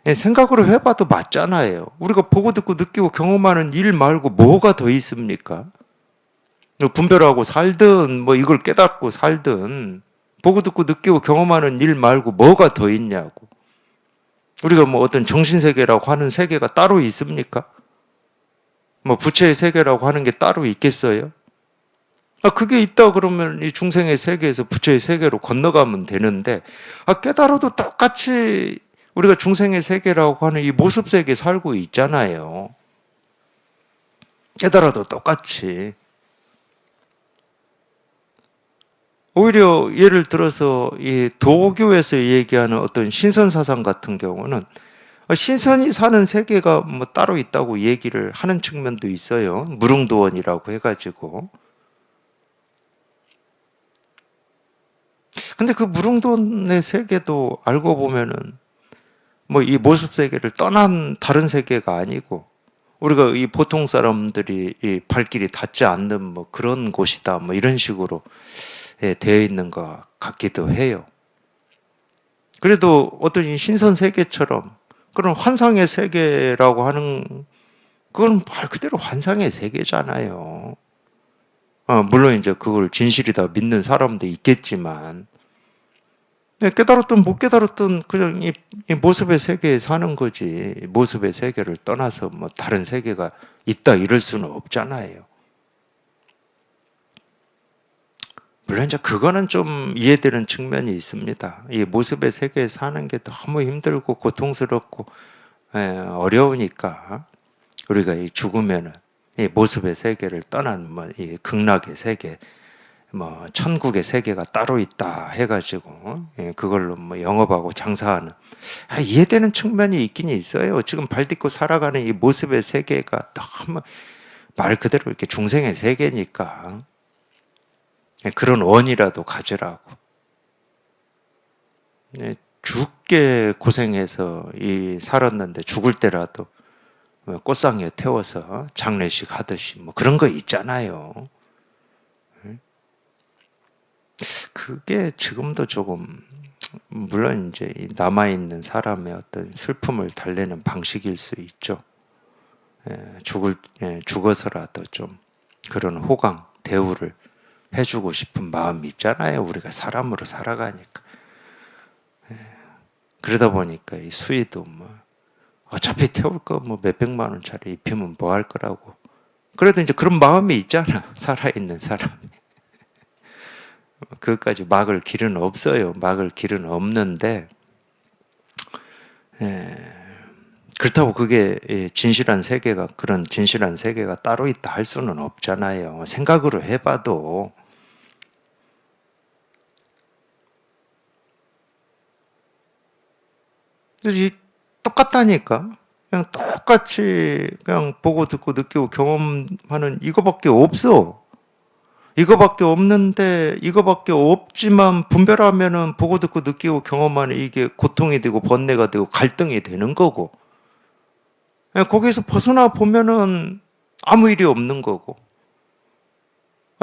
Speaker 1: 생각으로 해봐도 맞잖아요. 우리가 보고 듣고 느끼고 경험하는 일 말고 뭐가 더 있습니까? 분별하고 살든 뭐 이걸 깨닫고 살든 보고 듣고 느끼고 경험하는 일 말고 뭐가 더 있냐고. 우리가 뭐 어떤 정신세계라고 하는 세계가 따로 있습니까? 뭐 부처의 세계라고 하는 게 따로 있겠어요? 그게 있다 그러면 이 중생의 세계에서 부처의 세계로 건너가면 되는데, 깨달아도 똑같이 우리가 중생의 세계라고 하는 이 모습 세계에 살고 있잖아요. 깨달아도 똑같이. 오히려 예를 들어서 이 도교에서 얘기하는 어떤 신선사상 같은 경우는 신선이 사는 세계가 뭐 따로 있다고 얘기를 하는 측면도 있어요. 무릉도원이라고 해가지고. 근데 그 무릉도원의 세계도 알고 보면은 뭐 이 모습 세계를 떠난 다른 세계가 아니고 우리가 이 보통 사람들이 이 발길이 닿지 않는 뭐 그런 곳이다 뭐 이런 식으로 되어 있는 것 같기도 해요. 그래도 어떤 이 신선 세계처럼 그런 환상의 세계라고 하는 그건 말 그대로 환상의 세계잖아요. 물론 이제 그걸 진실이다 믿는 사람도 있겠지만 깨달았든 못 깨달았든 그냥 이 모습의 세계에 사는 거지. 모습의 세계를 떠나서 뭐 다른 세계가 있다 이럴 수는 없잖아요. 물론 이제 그거는 좀 이해되는 측면이 있습니다. 이 모습의 세계에 사는 게 너무 힘들고 고통스럽고 어려우니까 우리가 이 죽으면은 이 모습의 세계를 떠난 뭐 이 극락의 세계, 뭐 천국의 세계가 따로 있다 해가지고 그걸로 뭐 영업하고 장사하는 이해되는 측면이 있긴 있어요. 지금 발 딛고 살아가는 이 모습의 세계가 너무 말 그대로 이렇게 중생의 세계니까 그런 원이라도 가지라고. 죽게 고생해서 이 살았는데 죽을 때라도 꽃상에 태워서 장례식 하듯이 뭐 그런 거 있잖아요. 그게 지금도 조금 물론 이제 남아있는 사람의 어떤 슬픔을 달래는 방식일 수 있죠. 죽어서라도 좀 그런 호강, 대우를 해주고 싶은 마음이 있잖아요. 우리가 사람으로 살아가니까. 그러다 보니까 이 수의도 뭐 어차피 태울 거 뭐 몇백만 원짜리 입히면 뭐 할 거라고. 그래도 이제 그런 마음이 있잖아. 살아있는 사람이. 그것까지 막을 길은 없어요. 막을 길은 없는데, 그렇다고 그게 진실한 세계가, 그런 진실한 세계가 따로 있다 할 수는 없잖아요. 생각으로 해봐도. 그래서 똑같다니까. 그냥 똑같이 그냥 보고 듣고 느끼고 경험하는 이거밖에 없어. 이거밖에 없는데 이거밖에 없지만 분별하면은 보고 듣고 느끼고 경험하는 이게 고통이 되고 번뇌가 되고 갈등이 되는 거고 거기에서 벗어나 보면은 아무 일이 없는 거고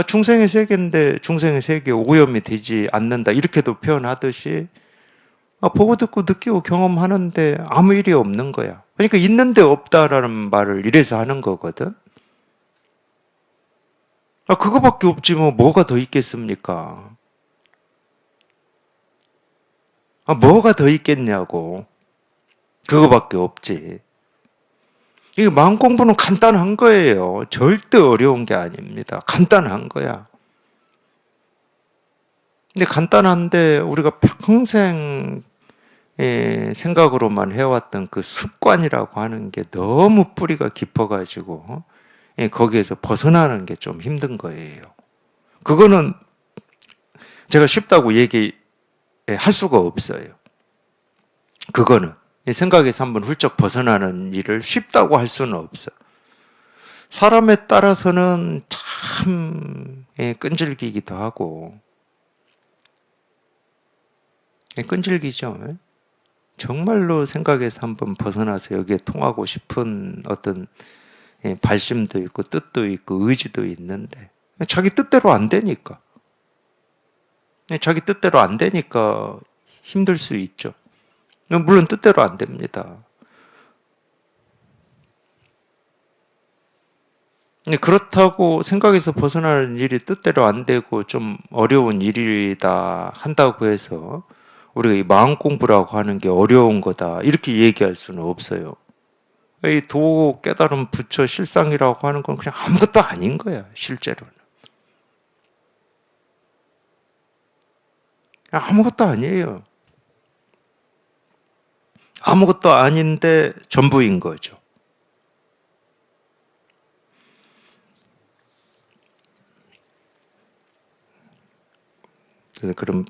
Speaker 1: 중생의 세계인데 중생의 세계에 오염이 되지 않는다 이렇게도 표현하듯이 보고 듣고 느끼고 경험하는데 아무 일이 없는 거야. 그러니까 있는데 없다라는 말을 이래서 하는 거거든. 그거밖에 없지 뭐가 더 있겠습니까? 뭐가 더 있겠냐고. 그거밖에 없지. 이 마음 공부는 간단한 거예요. 절대 어려운 게 아닙니다. 간단한 거야. 근데 간단한데 우리가 평생 생각으로만 해왔던 그 습관이라고 하는 게 너무 뿌리가 깊어가지고 거기에서 벗어나는 게 좀 힘든 거예요. 그거는 제가 쉽다고 얘기할 수가 없어요. 그거는 생각에서 한번 훌쩍 벗어나는 일을 쉽다고 할 수는 없어. 사람에 따라서는 참 끈질기기도 하고 끈질기죠. 정말로 생각에서 한번 벗어나서 여기에 통하고 싶은 어떤 발심도 있고 뜻도 있고 의지도 있는데 자기 뜻대로 안 되니까 자기 뜻대로 안 되니까 힘들 수 있죠. 물론 뜻대로 안 됩니다. 그렇다고 생각에서 벗어나는 일이 뜻대로 안 되고 좀 어려운 일이다 한다고 해서 우리가 이 마음 공부라고 하는 게 어려운 거다 이렇게 얘기할 수는 없어요. 이 도, 깨달음, 부처, 실상이라고 하는 건 그냥 아무것도 아닌 거야, 실제로는. 아무것도 아니에요. 아무것도 아닌데 전부인 거죠. 그래서 그런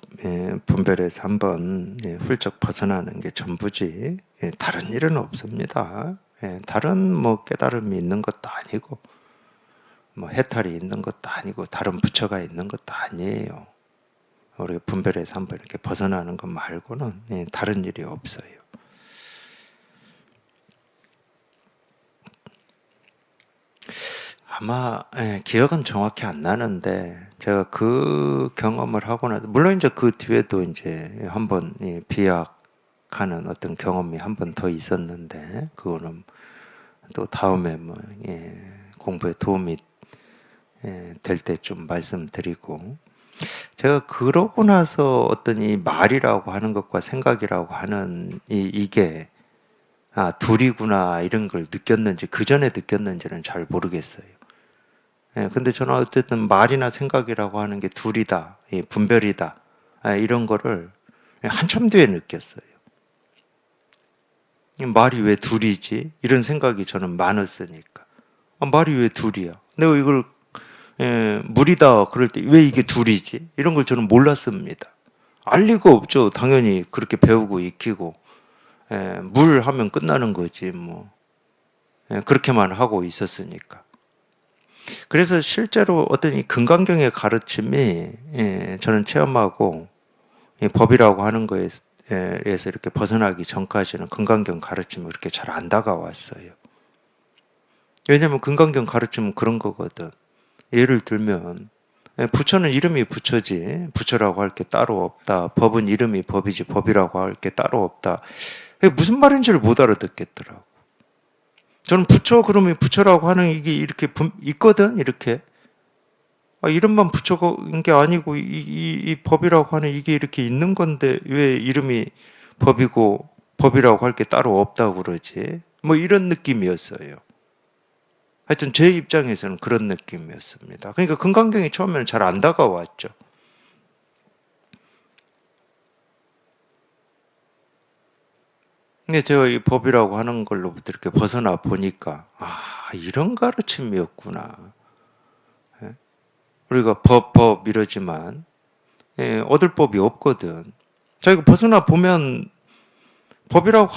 Speaker 1: 분별에서 한번 훌쩍 벗어나는 게 전부지 다른 일은 없습니다. 다른 뭐 깨달음이 있는 것도 아니고 뭐 해탈이 있는 것도 아니고 다른 부처가 있는 것도 아니에요. 우리가 분별에서 한번 이렇게 벗어나는 것 말고는 다른 일이 없어요. 아마 기억은 정확히 안 나는데 제가 그 경험을 하고 나서 물론 이제 그 뒤에도 이제 한번 비약하는 어떤 경험이 한 번 더 있었는데 그거는 또 다음에 뭐 공부에 도움이 될 때 좀 말씀드리고 제가 그러고 나서 어떤 이 말이라고 하는 것과 생각이라고 하는 이게 둘이구나 이런 걸 느꼈는지 그 전에 느꼈는지는 잘 모르겠어요. 근데 저는 어쨌든 말이나 생각이라고 하는 게 둘이다, 분별이다 이런 거를 한참 뒤에 느꼈어요. 말이 왜 둘이지? 이런 생각이 저는 많았으니까. 말이 왜 둘이야? 내가 이걸 물이다 그럴 때 왜 이게 둘이지? 이런 걸 저는 몰랐습니다. 알 리가 없죠. 당연히 그렇게 배우고 익히고 물 하면 끝나는 거지 뭐 그렇게만 하고 있었으니까. 그래서 실제로 어떤 이 금강경의 가르침이 저는 체험하고 법이라고 하는 거에서 이렇게 벗어나기 전까지는 금강경 가르침이 그렇게 잘 안 다가왔어요. 왜냐하면 금강경 가르침은 그런 거거든. 예를 들면 부처는 이름이 부처지 부처라고 할 게 따로 없다. 법은 이름이 법이지 법이라고 할 게 따로 없다. 무슨 말인지를 못 알아듣겠더라고. 저는 부처 그러면 부처라고 하는 이게 이렇게 있거든 이렇게 이름만 부처인 게 아니고 이 법이라고 하는 이게 이렇게 있는 건데 왜 이름이 법이고 법이라고 할 게 따로 없다고 그러지? 뭐 이런 느낌이었어요. 하여튼 제 입장에서는 그런 느낌이었습니다. 그러니까 금강경이 처음에는 잘 안 다가왔죠. 근데 제가 이 법이라고 하는 걸로부터 이렇게 벗어나 보니까 이런 가르침이었구나. 우리가 법 이러지만 얻을 법이 없거든. 자기가 벗어나 보면 법이라고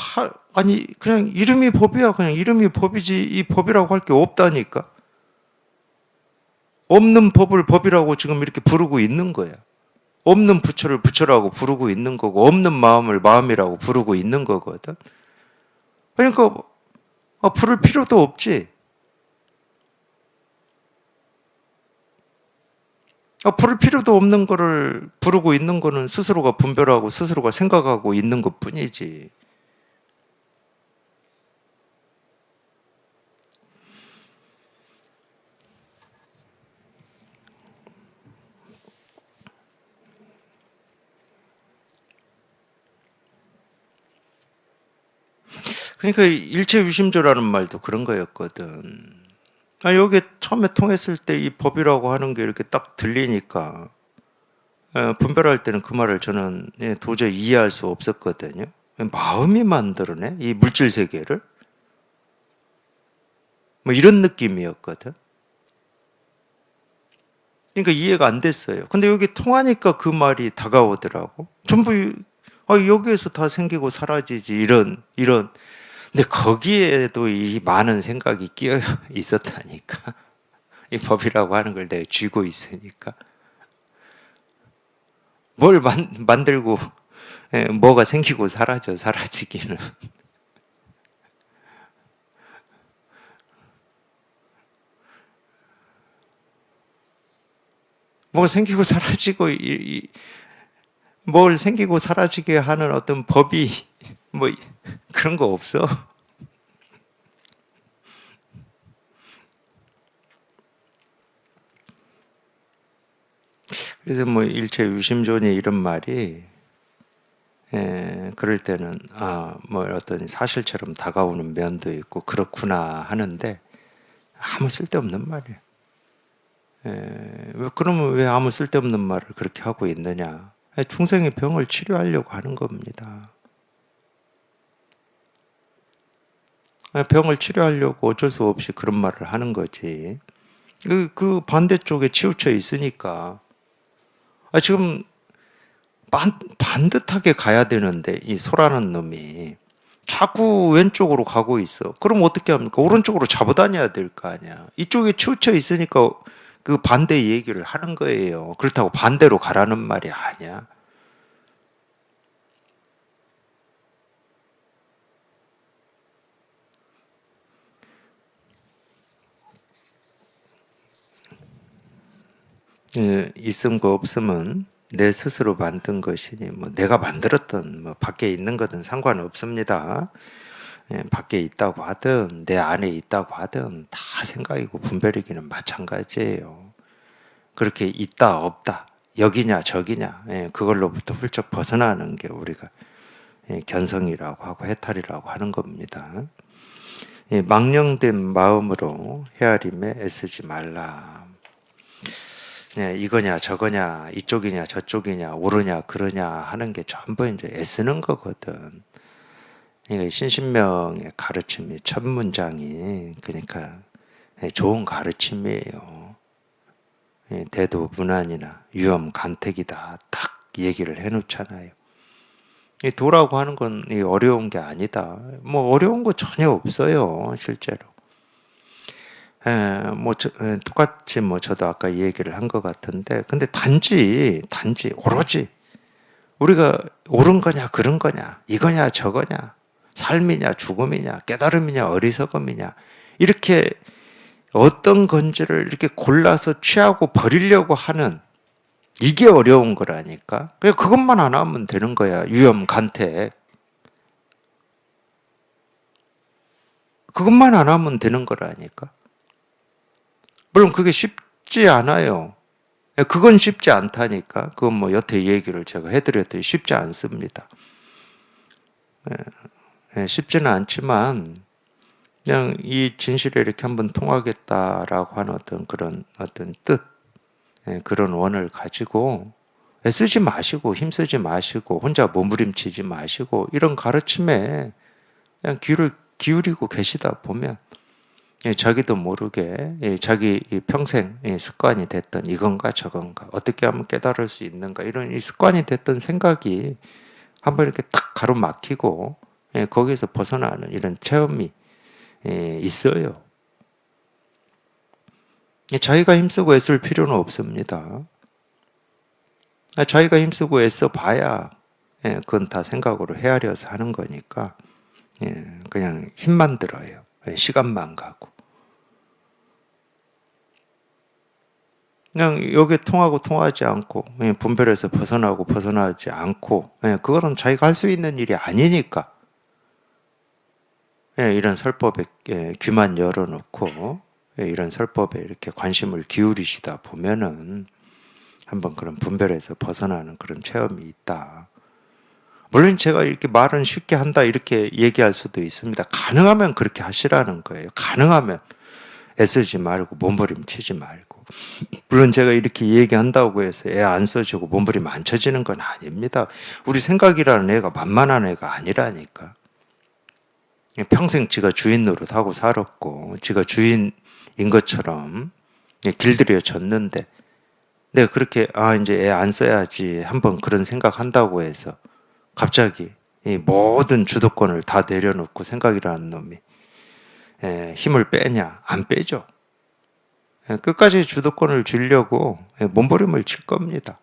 Speaker 1: 아니 그냥 이름이 법이야. 그냥 이름이 법이지 이 법이라고 할 게 없다니까. 없는 법을 법이라고 지금 이렇게 부르고 있는 거야. 없는 부처를 부처라고 부르고 있는 거고 없는 마음을 마음이라고 부르고 있는 거거든. 그러니까 부를 필요도 없지. 부를 필요도 없는 거를 부르고 있는 거는 스스로가 분별하고 스스로가 생각하고 있는 것 뿐이지. 그러니까 일체유심조라는 말도 그런 거였거든. 여기 처음에 통했을 때 이 법이라고 하는 게 이렇게 딱 들리니까 분별할 때는 그 말을 저는 도저히 이해할 수 없었거든요. 마음이 만들어내? 이 물질 세계를? 뭐 이런 느낌이었거든. 그러니까 이해가 안 됐어요. 근데 여기 통하니까 그 말이 다가오더라고. 전부 여기에서 다 생기고 사라지지 이런. 근데 거기에도 이 많은 생각이 끼어 있었다니까. 이 법이라고 하는 걸 내가 쥐고 있으니까. 뭘 만들고 뭐가 생기고 사라져, 사라지기는. 뭐가 생기고 사라지고, 뭘 생기고 사라지게 하는 어떤 법이, 뭐, 그런 거 없어. 그래서 뭐, 일체 유심존이 이런 말이, 그럴 때는, 뭐, 어떤 사실처럼 다가오는 면도 있고, 그렇구나 하는데, 아무 쓸데없는 말이에요. 그러면 왜 아무 쓸데없는 말을 그렇게 하고 있느냐? 중생의 병을 치료하려고 하는 겁니다. 병을 치료하려고 어쩔 수 없이 그런 말을 하는 거지. 그 반대쪽에 치우쳐 있으니까. 지금 반듯하게 가야 되는데, 이 소라는 놈이. 자꾸 왼쪽으로 가고 있어. 그럼 어떻게 합니까? 오른쪽으로 잡아다녀야 될 거 아니야. 이쪽에 치우쳐 있으니까 그 반대 얘기를 하는 거예요. 그렇다고 반대로 가라는 말이 아니야. 있음과 없음은 내 스스로 만든 것이니 뭐 내가 만들었던 뭐 밖에 있는 것은 상관없습니다. 밖에 있다고 하든 내 안에 있다고 하든 다 생각이고 분별이기는 마찬가지예요. 그렇게 있다 없다 여기냐 저기냐 그걸로부터 훌쩍 벗어나는 게 우리가 견성이라고 하고 해탈이라고 하는 겁니다. 망령된 마음으로 헤아림에 애쓰지 말라. 이거냐 저거냐 이쪽이냐 저쪽이냐 옳으냐 그러냐 하는 게 전부 이제 애쓰는 거거든. 그러니까 신신명의 가르침이 첫 문장이 그러니까 좋은 가르침이에요. 대도 무난이나 유엄 간택이다 딱 얘기를 해놓잖아요. 이 도라고 하는 건 어려운 게 아니다. 뭐 어려운 거 전혀 없어요 실제로. 똑같이 뭐 저도 아까 이 얘기를 한 것 같은데, 근데 단지 오로지 우리가 옳은 거냐 그런 거냐 이거냐 저거냐 삶이냐 죽음이냐 깨달음이냐 어리석음이냐 이렇게 어떤 건지를 이렇게 골라서 취하고 버리려고 하는 이게 어려운 거라니까. 그냥 그것만 안 하면 되는 거야. 유엄 간택 그것만 안 하면 되는 거라니까. 물론 그게 쉽지 않아요. 그건 쉽지 않다니까. 그건 뭐 여태 얘기를 제가 해드렸더니 쉽지 않습니다. 쉽지는 않지만 그냥 이 진실에 이렇게 한번 통하겠다라고 하는 어떤 뜻, 그런 원을 가지고 애쓰지 마시고 힘쓰지 마시고 혼자 몸부림치지 마시고 이런 가르침에 그냥 귀를 기울이고 계시다 보면 자기도 모르게 자기 평생 습관이 됐던 이건가 저건가 어떻게 하면 깨달을 수 있는가 이런 이 습관이 됐던 생각이 한번 이렇게 딱 가로막히고 거기에서 벗어나는 이런 체험이 있어요. 자기가 힘쓰고 애쓸 필요는 없습니다. 자기가 힘쓰고 애써 봐야 그건 다 생각으로 헤아려서 하는 거니까 그냥 힘만 들어요. 시간만 가고. 그냥 여기에 통하고 통하지 않고 분별해서 벗어나고 벗어나지 않고 그거는 자기가 할 수 있는 일이 아니니까 이런 설법에 귀만 열어놓고 이런 설법에 이렇게 관심을 기울이시다 보면은 한번 그런 분별해서 벗어나는 그런 체험이 있다. 물론 제가 이렇게 말은 쉽게 한다 이렇게 얘기할 수도 있습니다. 가능하면 그렇게 하시라는 거예요. 가능하면 애쓰지 말고 몸부림치지 말고. 물론 제가 이렇게 얘기한다고 해서 애 안 써지고 몸부림 안 쳐지는 건 아닙니다. 우리 생각이라는 애가 만만한 애가 아니라니까. 평생 지가 주인 노릇하고 살았고 지가 주인인 것처럼 길들여졌는데 내가 그렇게 이제 애 안 써야지 한번 그런 생각한다고 해서 갑자기 이 모든 주도권을 다 내려놓고 생각이라는 놈이 힘을 빼냐? 안 빼죠. 끝까지 주도권을 주려고 몸부림을 칠 겁니다.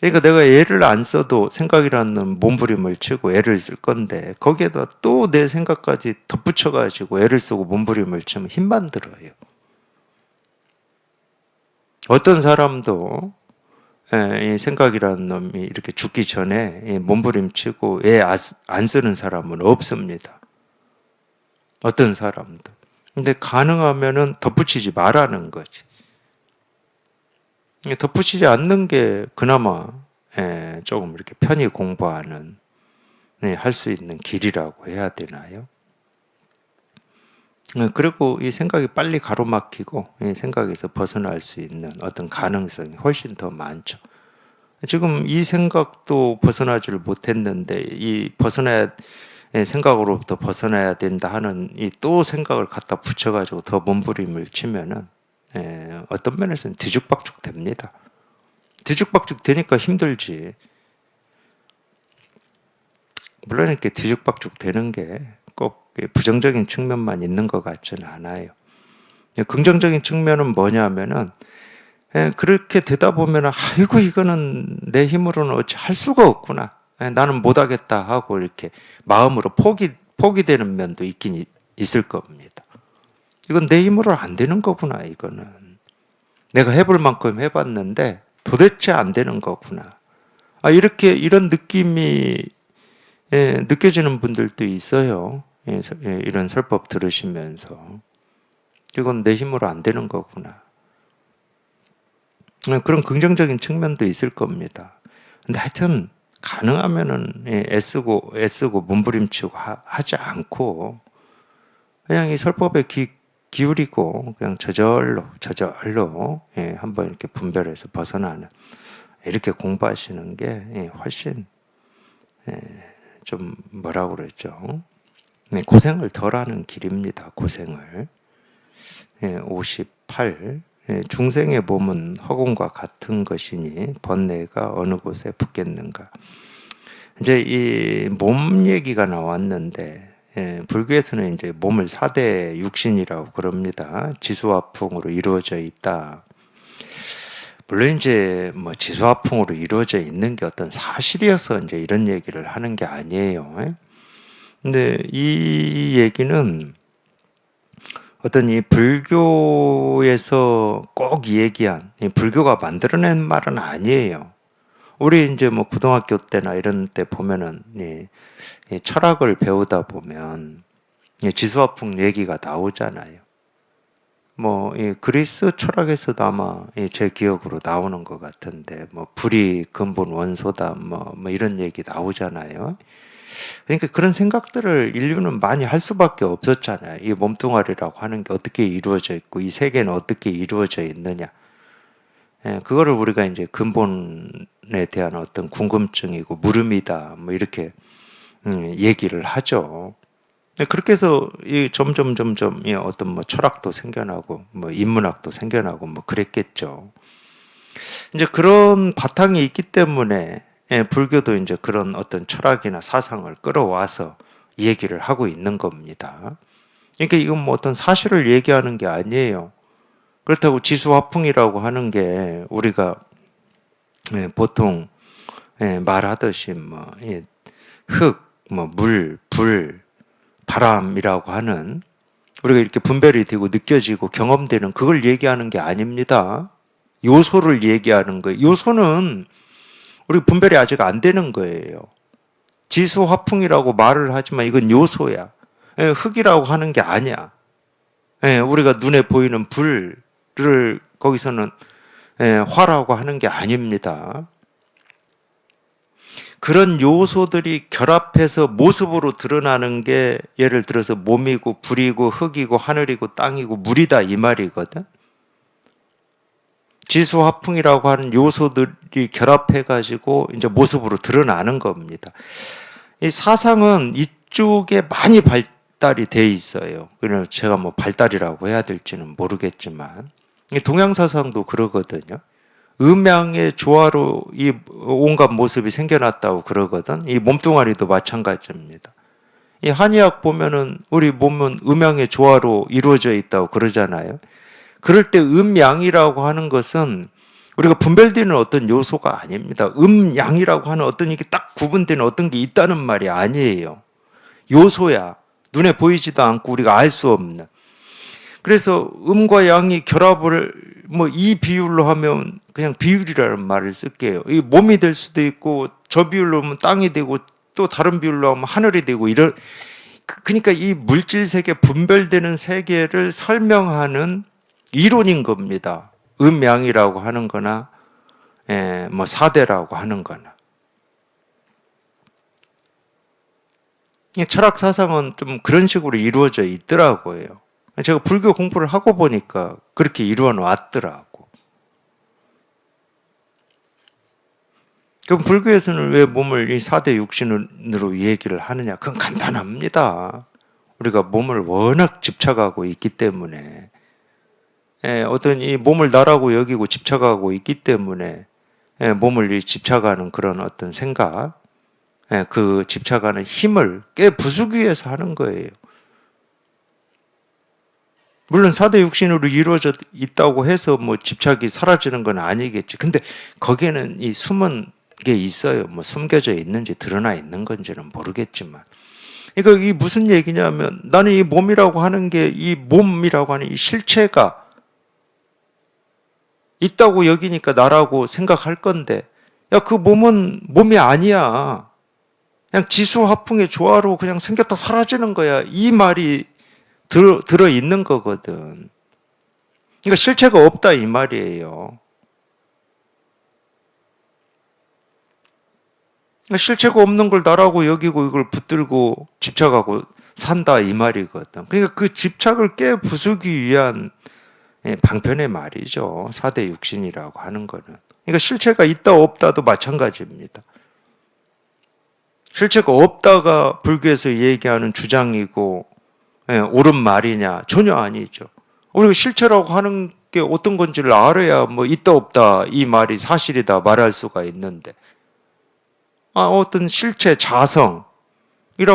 Speaker 1: 그러니까 내가 애를 안 써도 생각이라는 몸부림을 치고 애를 쓸 건데 거기에다 또 내 생각까지 덧붙여가지고 애를 쓰고 몸부림을 치면 힘만 들어요. 어떤 사람도 이 생각이라는 놈이 이렇게 죽기 전에 몸부림치고 애 안 쓰는 사람은 없습니다. 어떤 사람도. 근데 가능하면은 덧붙이지 말라는 거지. 덧붙이지 않는 게 그나마 조금 이렇게 편히 공부하는 할 수 있는 길이라고 해야 되나요? 그리고 이 생각이 빨리 가로막히고 이 생각에서 벗어날 수 있는 어떤 가능성이 훨씬 더 많죠. 지금 이 생각도 벗어나지를 못했는데 이 벗어나야 생각으로부터 벗어나야 된다 하는 이 또 생각을 갖다 붙여가지고 더 몸부림을 치면은 어떤 면에서는 뒤죽박죽 됩니다. 뒤죽박죽 되니까 힘들지. 물론 이렇게 뒤죽박죽 되는 게 꼭 부정적인 측면만 있는 것 같지는 않아요. 긍정적인 측면은 뭐냐면은 그렇게 되다 보면은 아이고 이거는 내 힘으로는 어찌 할 수가 없구나. 나는 못하겠다 하고 이렇게 마음으로 포기되는 면도 있긴 있을 겁니다. 이건 내 힘으로 안 되는 거구나. 이거는 내가 해볼 만큼 해봤는데 도대체 안 되는 거구나. 이렇게 이런 느낌이 느껴지는 분들도 있어요. 이런 설법 들으시면서 이건 내 힘으로 안 되는 거구나. 그런 긍정적인 측면도 있을 겁니다. 근데 하여튼 가능하면은 애쓰고 몸부림치고 하지 않고 그냥 이 설법에 기울이고 그냥 저절로 한번 이렇게 분별해서 벗어나는 이렇게 공부하시는 게 훨씬 좀 뭐라고 그랬죠? 고생을 덜하는 길입니다. 고생을. 58. 중생의 몸은 허공과 같은 것이니 번뇌가 어느 곳에 붙겠는가. 이제 이 몸 얘기가 나왔는데 불교에서는 이제 몸을 4대 육신이라고 그럽니다. 지수화풍으로 이루어져 있다. 물론 이제 뭐 지수화풍으로 이루어져 있는 게 어떤 사실이어서 이제 이런 얘기를 하는 게 아니에요. 근데 이 얘기는 어떤 이 불교에서 꼭 얘기한 불교가 만들어낸 말은 아니에요. 우리 이제 뭐 고등학교 때나 이런 때 보면은 이 철학을 배우다 보면 지수화풍 얘기가 나오잖아요. 뭐 이 그리스 철학에서도 아마 제 기억으로 나오는 것 같은데 뭐 불이 근본 원소다 뭐 이런 얘기 나오잖아요. 그러니까 그런 생각들을 인류는 많이 할 수밖에 없었잖아요. 이 몸뚱아리라고 하는 게 어떻게 이루어져 있고 이 세계는 어떻게 이루어져 있느냐. 그거를 우리가 이제 근본에 대한 어떤 궁금증이고 물음이다. 뭐 이렇게 얘기를 하죠. 그렇게 해서 이 점점 이 어떤 뭐 철학도 생겨나고 뭐 인문학도 생겨나고 뭐 그랬겠죠. 이제 그런 바탕이 있기 때문에 불교도 이제 그런 어떤 철학이나 사상을 끌어와서 얘기를 하고 있는 겁니다. 그러니까 이건 뭐 어떤 사실을 얘기하는 게 아니에요. 그렇다고 지수화풍이라고 하는 게 우리가 보통 말하듯이 뭐 흙, 뭐 물, 불, 바람이라고 하는 우리가 이렇게 분별이 되고 느껴지고 경험되는 그걸 얘기하는 게 아닙니다. 요소를 얘기하는 거예요. 요소는 우리 분별이 아직 안 되는 거예요. 지수화풍이라고 말을 하지만 이건 요소야. 흙이라고 하는 게 아니야. 우리가 눈에 보이는 불을 거기서는 화라고 하는 게 아닙니다. 그런 요소들이 결합해서 모습으로 드러나는 게 예를 들어서 몸이고 불이고 흙이고 하늘이고 땅이고 물이다 이 말이거든. 지수화풍이라고 하는 요소들이 결합해가지고 이제 모습으로 드러나는 겁니다. 이 사상은 이쪽에 많이 발달이 돼 있어요. 그래서 제가 뭐 발달이라고 해야 될지는 모르겠지만 동양사상도 그러거든요. 음양의 조화로 이 온갖 모습이 생겨났다고 그러거든. 이 몸뚱아리도 마찬가지입니다. 이 한의학 보면은 우리 몸은 음양의 조화로 이루어져 있다고 그러잖아요. 그럴 때 음양이라고 하는 것은 우리가 분별되는 어떤 요소가 아닙니다. 양이라고 하는 어떤 이게 딱 구분되는 어떤 게 있다는 말이 아니에요. 요소야. 눈에 보이지도 않고 우리가 알 수 없는. 그래서 음과 양이 결합을 이 비율로 하면 그냥 비율이라는 말을 쓸게요. 이 몸이 될 수도 있고 저 비율로 하면 땅이 되고 또 다른 비율로 하면 하늘이 되고 이런. 그러니까 이 물질 세계, 분별되는 세계를 설명하는 이론인 겁니다. 음양이라고 하는 거나 사대라고 하는 거나. 철학 사상은 좀 그런 식으로 이루어져 있더라고요. 제가 불교 공부를 하고 보니까 그렇게 이루어 놨더라고. 그럼 불교에서는 왜 몸을 이 4대 육신으로 얘기를 하느냐? 그건 간단합니다. 우리가 몸을 워낙 집착하고 있기 때문에, 어떤 이 몸을 나라고 여기고 집착하고 있기 때문에, 몸을 집착하는 그런 어떤 생각, 그 집착하는 힘을 깨부수기 위해서 하는 거예요. 물론 4대 육신으로 이루어져 있다고 해서 집착이 사라지는 건 아니겠지. 근데 거기에는 이 숨은 게 있어요. 숨겨져 있는지 드러나 있는 건지는 모르겠지만. 그러니까 이게 무슨 얘기냐면 나는 이 몸이라고 하는 게 이 몸이라고 하는 이 실체가 있다고 여기니까 나라고 생각할 건데 야, 그 몸은 몸이 아니야. 그냥 지수화풍의 조화로 그냥 생겼다 사라지는 거야. 이 말이 들어 있는 거거든. 그러니까 실체가 없다 이 말이에요. 그러니까 실체가 없는 걸 나라고 여기고 이걸 붙들고 집착하고 산다 이 말이거든. 그러니까 그 집착을 깨부수기 위한 방편의 말이죠. 4대 육신이라고 하는 거는. 그러니까 실체가 있다 없다도 마찬가지입니다. 실체가 없다가 불교에서 얘기하는 주장이고 옳은 말이냐? 전혀 아니죠. 우리가 실체라고 하는 게 어떤 건지를 알아야 있다 없다 이 말이 사실이다 말할 수가 있는데 어떤 실체 자성이라고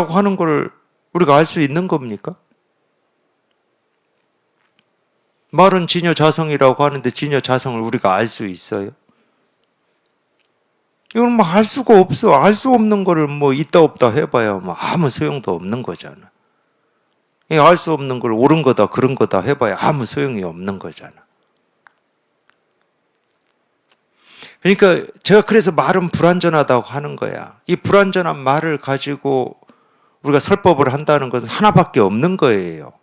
Speaker 1: 하는 걸 우리가 알 수 있는 겁니까? 말은 진여 자성이라고 하는데 진여 자성을 우리가 알 수 있어요? 이건 알 수가 없어. 알 수 없는 거를 있다 없다 해봐야 아무 소용도 없는 거잖아. 알 수 없는 걸 옳은 거다 그런 거다 해봐야 아무 소용이 없는 거잖아. 그러니까 제가 그래서 말은 불완전하다고 하는 거야. 이 불완전한 말을 가지고 우리가 설법을 한다는 것은 하나밖에 없는 거예요.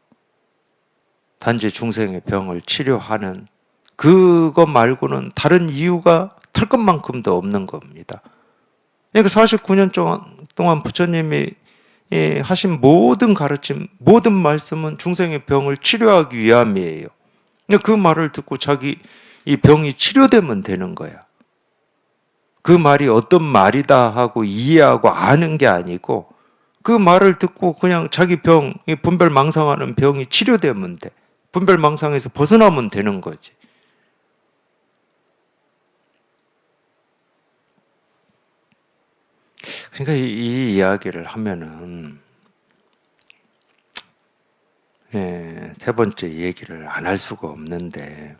Speaker 1: 단지 중생의 병을 치료하는 그것 말고는 다른 이유가 털 것만큼도 없는 겁니다. 그러니까 49년 동안 부처님이 하신 모든 가르침, 모든 말씀은 중생의 병을 치료하기 위함이에요. 그 말을 듣고 자기 이 병이 치료되면 되는 거야. 그 말이 어떤 말이다 하고 이해하고 아는 게 아니고 그 말을 듣고 그냥 자기 병, 분별망상하는 병이 치료되면 돼. 분별망상에서 벗어나면 되는 거지. 그러니까 이 이야기를 하면은 세 번째 얘기를 안 할 수가 없는데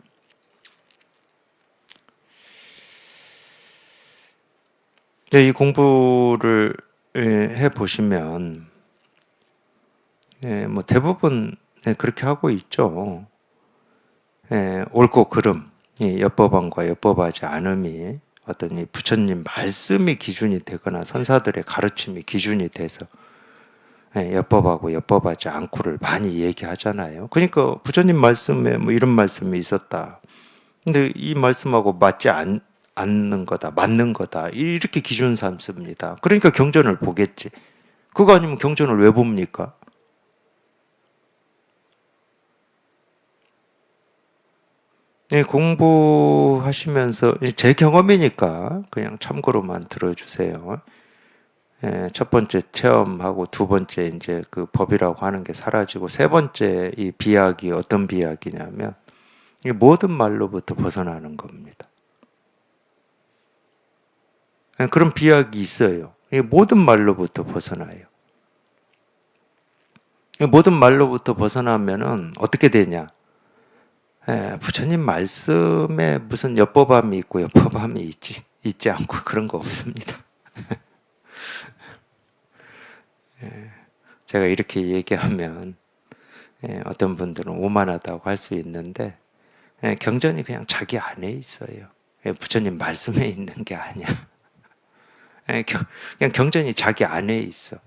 Speaker 1: 이 공부를 해보시면 대부분 그렇게 하고 있죠. 옳고 그름, 엿법함과 엿법하지 않음이 어떤 이 부처님 말씀이 기준이 되거나 선사들의 가르침이 기준이 돼서 엿법하고 엿법하지 않고를 많이 얘기하잖아요. 그러니까 부처님 말씀에 이런 말씀이 있었다. 근데 이 말씀하고 맞지 않는 거다, 맞는 거다 이렇게 기준 삼습니다. 그러니까 경전을 보겠지. 그거 아니면 경전을 왜 봅니까? 공부하시면서 제 경험이니까 그냥 참고로만 들어주세요. 첫 번째 체험하고 두 번째 이제 그 법이라고 하는 게 사라지고 세 번째 이 비약이 어떤 비약이냐면 이 모든 말로부터 벗어나는 겁니다. 그런 비약이 있어요. 이 모든 말로부터 벗어나요. 이 모든 말로부터 벗어나면은 어떻게 되냐? 부처님 말씀에 무슨 엿법함이 있고 엿법함이 있지 않고 그런 거 없습니다. 제가 이렇게 얘기하면 어떤 분들은 오만하다고 할 수 있는데 경전이 그냥 자기 안에 있어요. 부처님 말씀에 있는 게 아니야. 그냥 경전이 자기 안에 있어.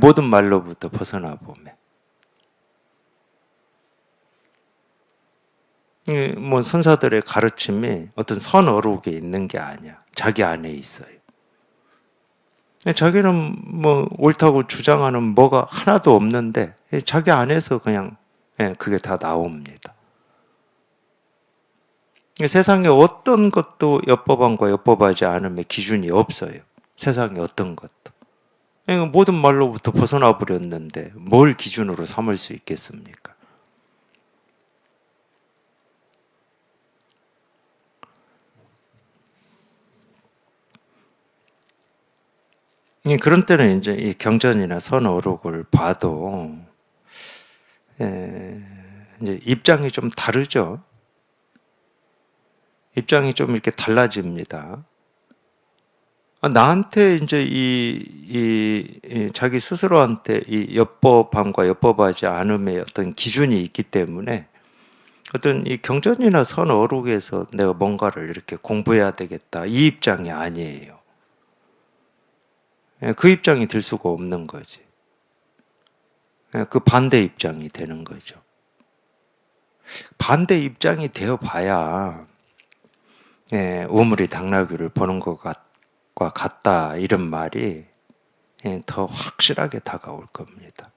Speaker 1: 모든 말로부터 벗어나 보면. 뭐 선사들의 가르침이 어떤 선어록에 있는 게 아니야. 자기 안에 있어요. 자기는 뭐 옳다고 주장하는 뭐가 하나도 없는데 자기 안에서 그냥 그게 다 나옵니다. 세상에 어떤 것도 엿법함과 엿법하지 않음의 기준이 없어요. 세상에 어떤 것도. 모든 말로부터 벗어나 버렸는데 뭘 기준으로 삼을 수 있겠습니까? 그런 때는 이제 이 경전이나 선어록을 봐도 이제 입장이 좀 다르죠. 입장이 좀 이렇게 달라집니다. 나한테 이제 이 자기 스스로한테 이 엿법함과 엿법하지 않음의 어떤 기준이 있기 때문에 어떤 이 경전이나 선어록에서 내가 뭔가를 이렇게 공부해야 되겠다 이 입장이 아니에요. 그 입장이 될 수가 없는 거지. 그 반대 입장이 되는 거죠. 반대 입장이 되어 봐야 우물이 당나귀를 보는 것과 같다 이런 말이 더 확실하게 다가올 겁니다.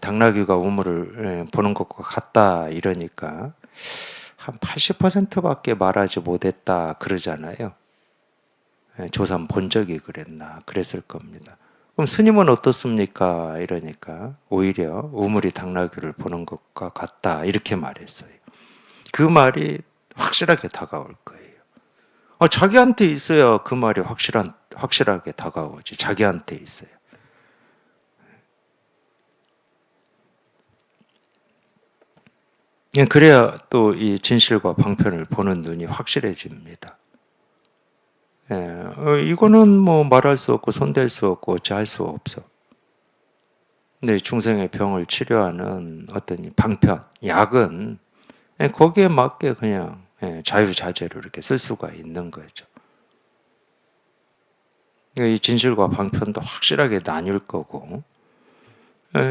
Speaker 1: 당나귀가 우물을 보는 것과 같다 이러니까 한 80%밖에 말하지 못했다 그러잖아요. 조삼 본 적이 그랬을 겁니다. 그럼 스님은 어떻습니까? 이러니까 오히려 우물이 당나귀를 보는 것과 같다 이렇게 말했어요. 그 말이 확실하게 다가올 거예요. 자기한테 있어야 그 말이 확실하게 다가오지. 자기한테 있어요. 그래야 또 이 진실과 방편을 보는 눈이 확실해집니다. 이거는 뭐 말할 수 없고 손댈 수 없고 어찌할 수 없어. 근데 중생의 병을 치료하는 어떤 방편, 약은 거기에 맞게 그냥 자유자재로 이렇게 쓸 수가 있는 거죠. 이 진실과 방편도 확실하게 나뉠 거고,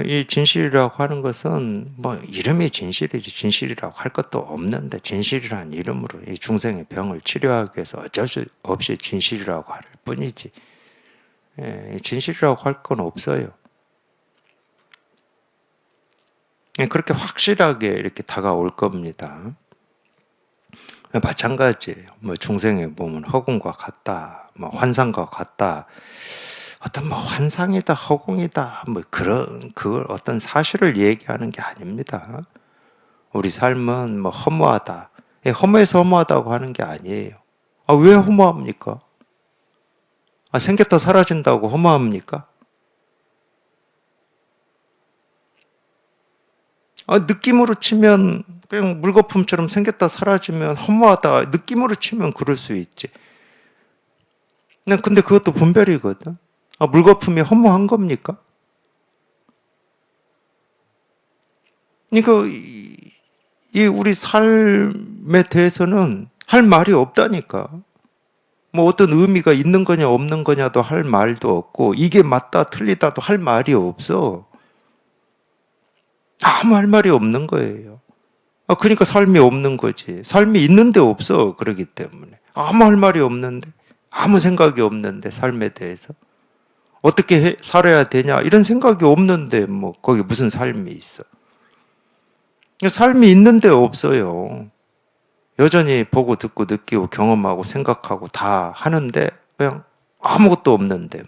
Speaker 1: 이 진실이라고 하는 것은 뭐 이름이 진실이지 진실이라고 할 것도 없는데 진실이라는 이름으로 이 중생의 병을 치료하기 위해서 어쩔 수 없이 진실이라고 할 뿐이지 진실이라고 할 건 없어요. 그렇게 확실하게 이렇게 다가올 겁니다. 마찬가지예요. 뭐 중생의 몸은 허공과 같다, 뭐 환상과 같다. 어떤 뭐 환상이다, 허공이다, 뭐 그걸 어떤 사실을 얘기하는 게 아닙니다. 우리 삶은 뭐 허무하다. 허무해서 허무하다고 하는 게 아니에요. 왜 허무합니까? 생겼다 사라진다고 허무합니까? 느낌으로 치면 그냥 물거품처럼 생겼다 사라지면 허무하다. 느낌으로 치면 그럴 수 있지. 근데 그것도 분별이거든. 물거품이 허무한 겁니까? 그러니까 이 우리 삶에 대해서는 할 말이 없다니까. 뭐 어떤 의미가 있는 거냐 없는 거냐도 할 말도 없고 이게 맞다 틀리다도 할 말이 없어. 아무 할 말이 없는 거예요. 그러니까 삶이 없는 거지. 삶이 있는데 없어. 그러기 때문에 아무 할 말이 없는데 아무 생각이 없는데 삶에 대해서 어떻게 살아야 되냐 이런 생각이 없는데 뭐 거기 무슨 삶이 있어. 삶이 있는데 없어요. 여전히 보고 듣고 느끼고 경험하고 생각하고 다 하는데 그냥 아무것도 없는데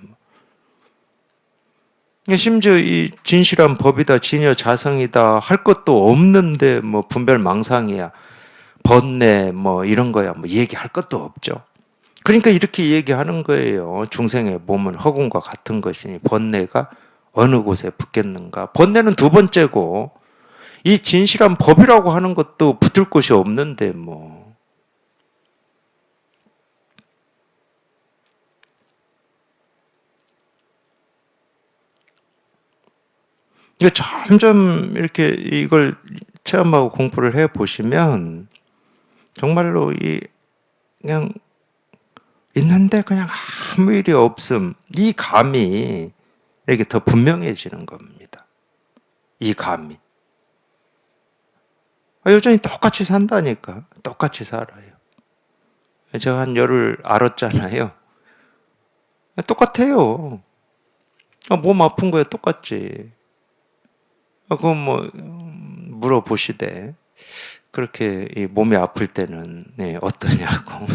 Speaker 1: 심지어 이 진실한 법이다 진여 자성이다 할 것도 없는데 뭐 분별망상이야 번뇌 뭐 이런 거야 뭐 얘기할 것도 없죠. 그러니까 이렇게 얘기하는 거예요. 중생의 몸은 허공과 같은 것이니 번뇌가 어느 곳에 붙겠는가. 번뇌는 두 번째고 이 진실한 법이라고 하는 것도 붙을 곳이 없는데 뭐. 이거 점점 이렇게 이걸 체험하고 공부를 해 보시면 정말로 이 그냥 있는데 그냥 아무 일이 없음, 이 감이 이렇게 더 분명해지는 겁니다. 이 감이. 여전히 똑같이 산다니까. 똑같이 살아요. 제가 한 열을 앓았잖아요. 똑같아요. 몸 아픈 거에 똑같지. 그건 뭐 물어보시되 그렇게 이 몸이 아플 때는 네, 어떠냐고.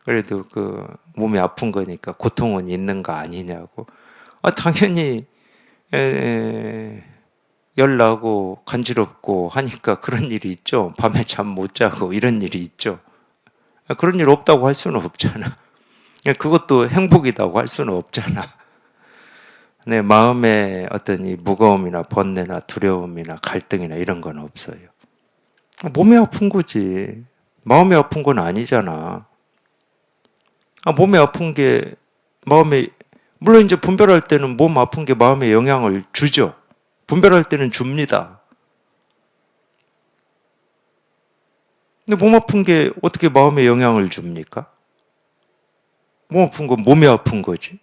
Speaker 1: 그래도 그 몸이 아픈 거니까 고통은 있는 거 아니냐고. 당연히 열 나고 간지럽고 하니까 그런 일이 있죠. 밤에 잠 못 자고 이런 일이 있죠. 그런 일 없다고 할 수는 없잖아. 그것도 행복이라고 할 수는 없잖아. 내 마음에 어떤 이 무거움이나 번뇌나 두려움이나 갈등이나 이런 건 없어요. 몸이 아픈 거지. 마음이 아픈 건 아니잖아. 몸이 아픈 게 마음에, 물론 이제 분별할 때는 몸 아픈 게 마음에 영향을 주죠. 분별할 때는 줍니다. 근데 몸 아픈 게 어떻게 마음에 영향을 줍니까? 몸 아픈 건 몸이 아픈 거지.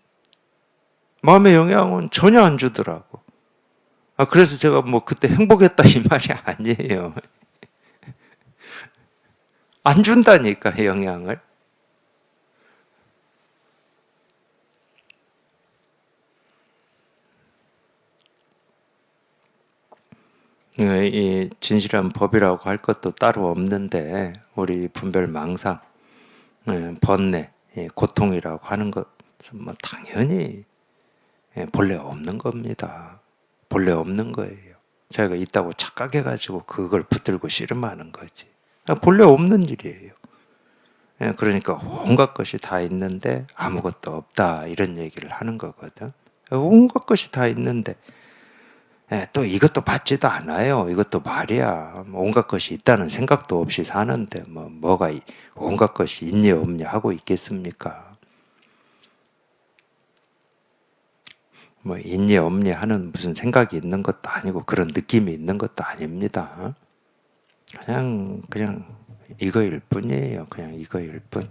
Speaker 1: 마음의 영향은 전혀 안 주더라고. 그래서 제가 뭐 그때 행복했다 이 말이 아니에요. 안 준다니까, 영향을. 이 진실한 법이라고 할 것도 따로 없는데, 우리 분별망상, 번뇌, 고통이라고 하는 것은 뭐 당연히 본래 없는 겁니다. 본래 없는 거예요. 자기가 있다고 착각해가지고 그걸 붙들고 씨름하는 거지. 본래 없는 일이에요. 그러니까 온갖 것이 다 있는데 아무것도 없다, 이런 얘기를 하는 거거든. 온갖 것이 다 있는데 또 이것도 받지도 않아요. 이것도 말이야. 온갖 것이 있다는 생각도 없이 사는데 뭐가 온갖 것이 있냐 없냐 하고 있겠습니까? 뭐 있니 없니 하는 무슨 생각이 있는 것도 아니고 그런 느낌이 있는 것도 아닙니다. 그냥 이거일 뿐이에요. 그냥 이거일 뿐.